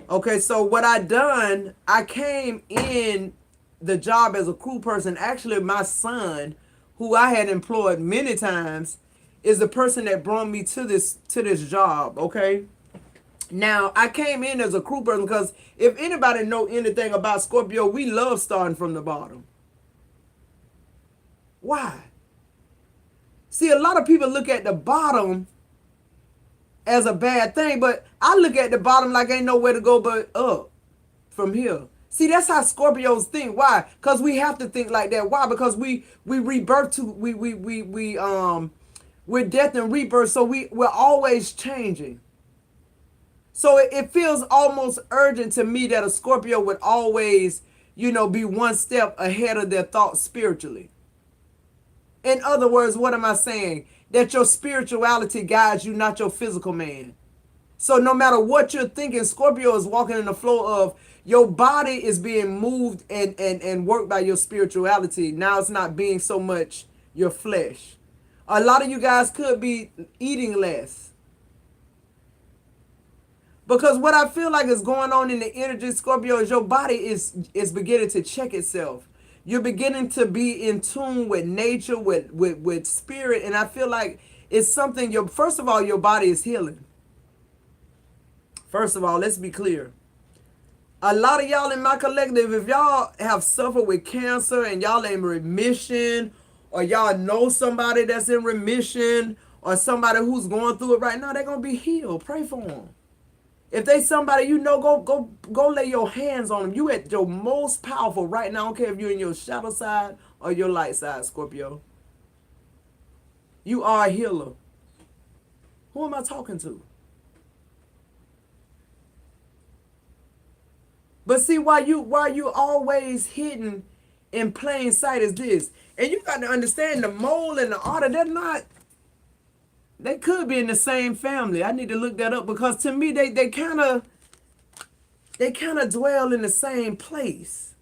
Speaker 2: Okay, so what I done, I came in the job as a crew person. Actually, my son, who I had employed many times, is the person that brought me to this job, okay? Now, I came in as a crew person because if anybody know anything about Scorpio, we love starting from the bottom. Why? See, a lot of people look at the bottom as a bad thing, but I look at the bottom like ain't nowhere to go but up from here. See, that's how Scorpios think. Why? Because we have to think like that. Why? Because we rebirth to we're death and rebirth, so we're always changing. So it feels almost urgent to me that a Scorpio would always, be one step ahead of their thoughts spiritually. In other words, what am I saying? That your spirituality guides you, not your physical man. So no matter what you're thinking, Scorpio is walking in the flow of your body is being moved and worked by your spirituality. Now it's not being so much your flesh. A lot of you guys could be eating less. Because what I feel like is going on in the energy, Scorpio, is your body is beginning to check itself. You're beginning to be in tune with nature, with spirit, and I feel like it's something. Your first of all, your body is healing. First of all, let's be clear. A lot of y'all in my collective, if y'all have suffered with cancer and y'all in remission, or y'all know somebody that's in remission, or somebody who's going through it right now, they're gonna be healed. Pray for them. If they somebody you know, go lay your hands on them. You at your most powerful right now. I don't care if you're in your shadow side or your light side, Scorpio. You are a healer. Who am I talking to? But see, why you always hidden in plain sight is this. And you got to understand the mole and the otter, they could be in the same family. I need to look that up because to me they kind of dwell in the same place.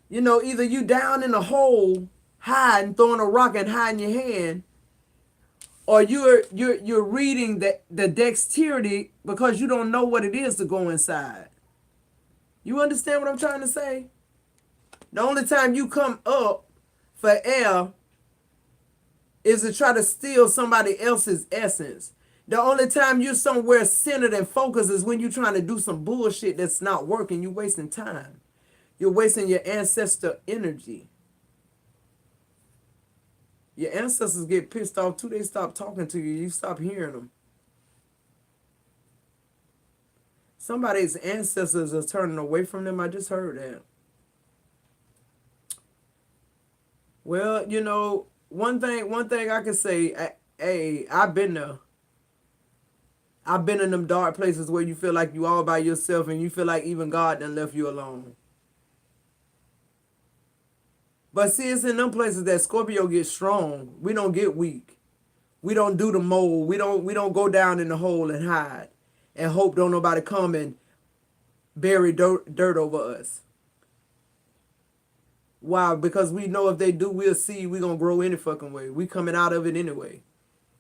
Speaker 2: You know, either you down in a hole hiding, throwing a rock and hiding your hand, or you're reading the dexterity because you don't know what it is to go inside. You understand what I'm trying to say? The only time you come up for air is to try to steal somebody else's essence. The only time you're somewhere centered and focused is when you're trying to do some bullshit that's not working. You're wasting time. You're wasting your ancestor energy. Your ancestors get pissed off too. They stop talking to you. You stop hearing them. Somebody's ancestors are turning away from them. I just heard that. Well, you know, one thing I can say, hey, I've been there. I've been in them dark places where you feel like you all by yourself and you feel like even God done left you alone. But see, it's in them places that Scorpio gets strong. We don't get weak. We don't do the mole. We don't go down in the hole and hide and hope don't nobody come and bury dirt over us. Why? Because we know if they do, we'll see. We gonna grow any fucking way. We coming out of it anyway.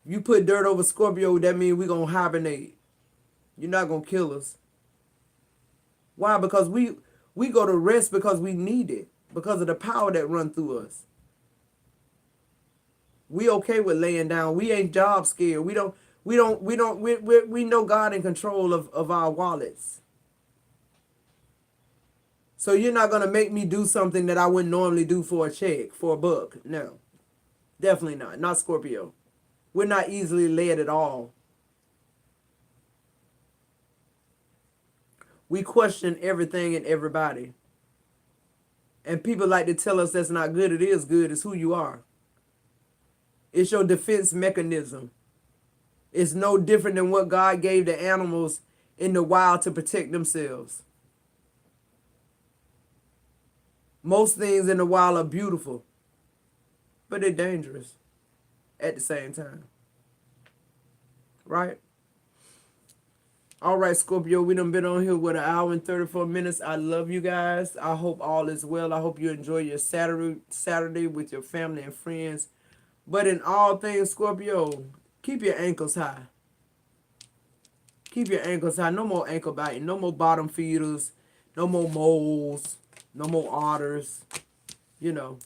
Speaker 2: You put dirt over Scorpio, that means we gonna hibernate. You're not gonna kill us. Why? Because we go to rest because we need it. Because of the power that run through us. We okay with laying down. We ain't job scared. We know God in control of our wallets. So you're not gonna make me do something that I wouldn't normally do for a check, for a buck. No. Definitely not. Not Scorpio. We're not easily led at all. We question everything and everybody. And people like to tell us that's not good. It is good. It's who you are. It's your defense mechanism. It's no different than what God gave the animals in the wild to protect themselves. Most things in the wild are beautiful, but they're dangerous at the same time. Right? All right, Scorpio, we done been on here with 1 hour and 34 minutes. I love you guys. I hope all is well. I hope you enjoy your Saturday with your family and friends. But in all things, Scorpio, keep your ankles high. Keep your ankles high. No more ankle biting. No more bottom feeders. No more moles. No more otters. You know.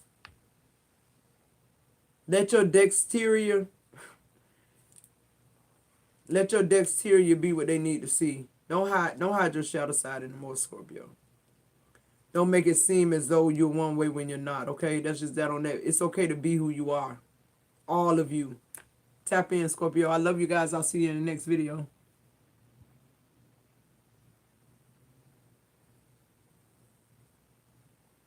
Speaker 2: Let your dexterity be what they need to see. Don't hide your shadow side anymore, Scorpio. Don't make it seem as though you're one way when you're not, okay? That's just that on that. It's okay to be who you are. All of you. Tap in, Scorpio. I love you guys. I'll see you in the next video.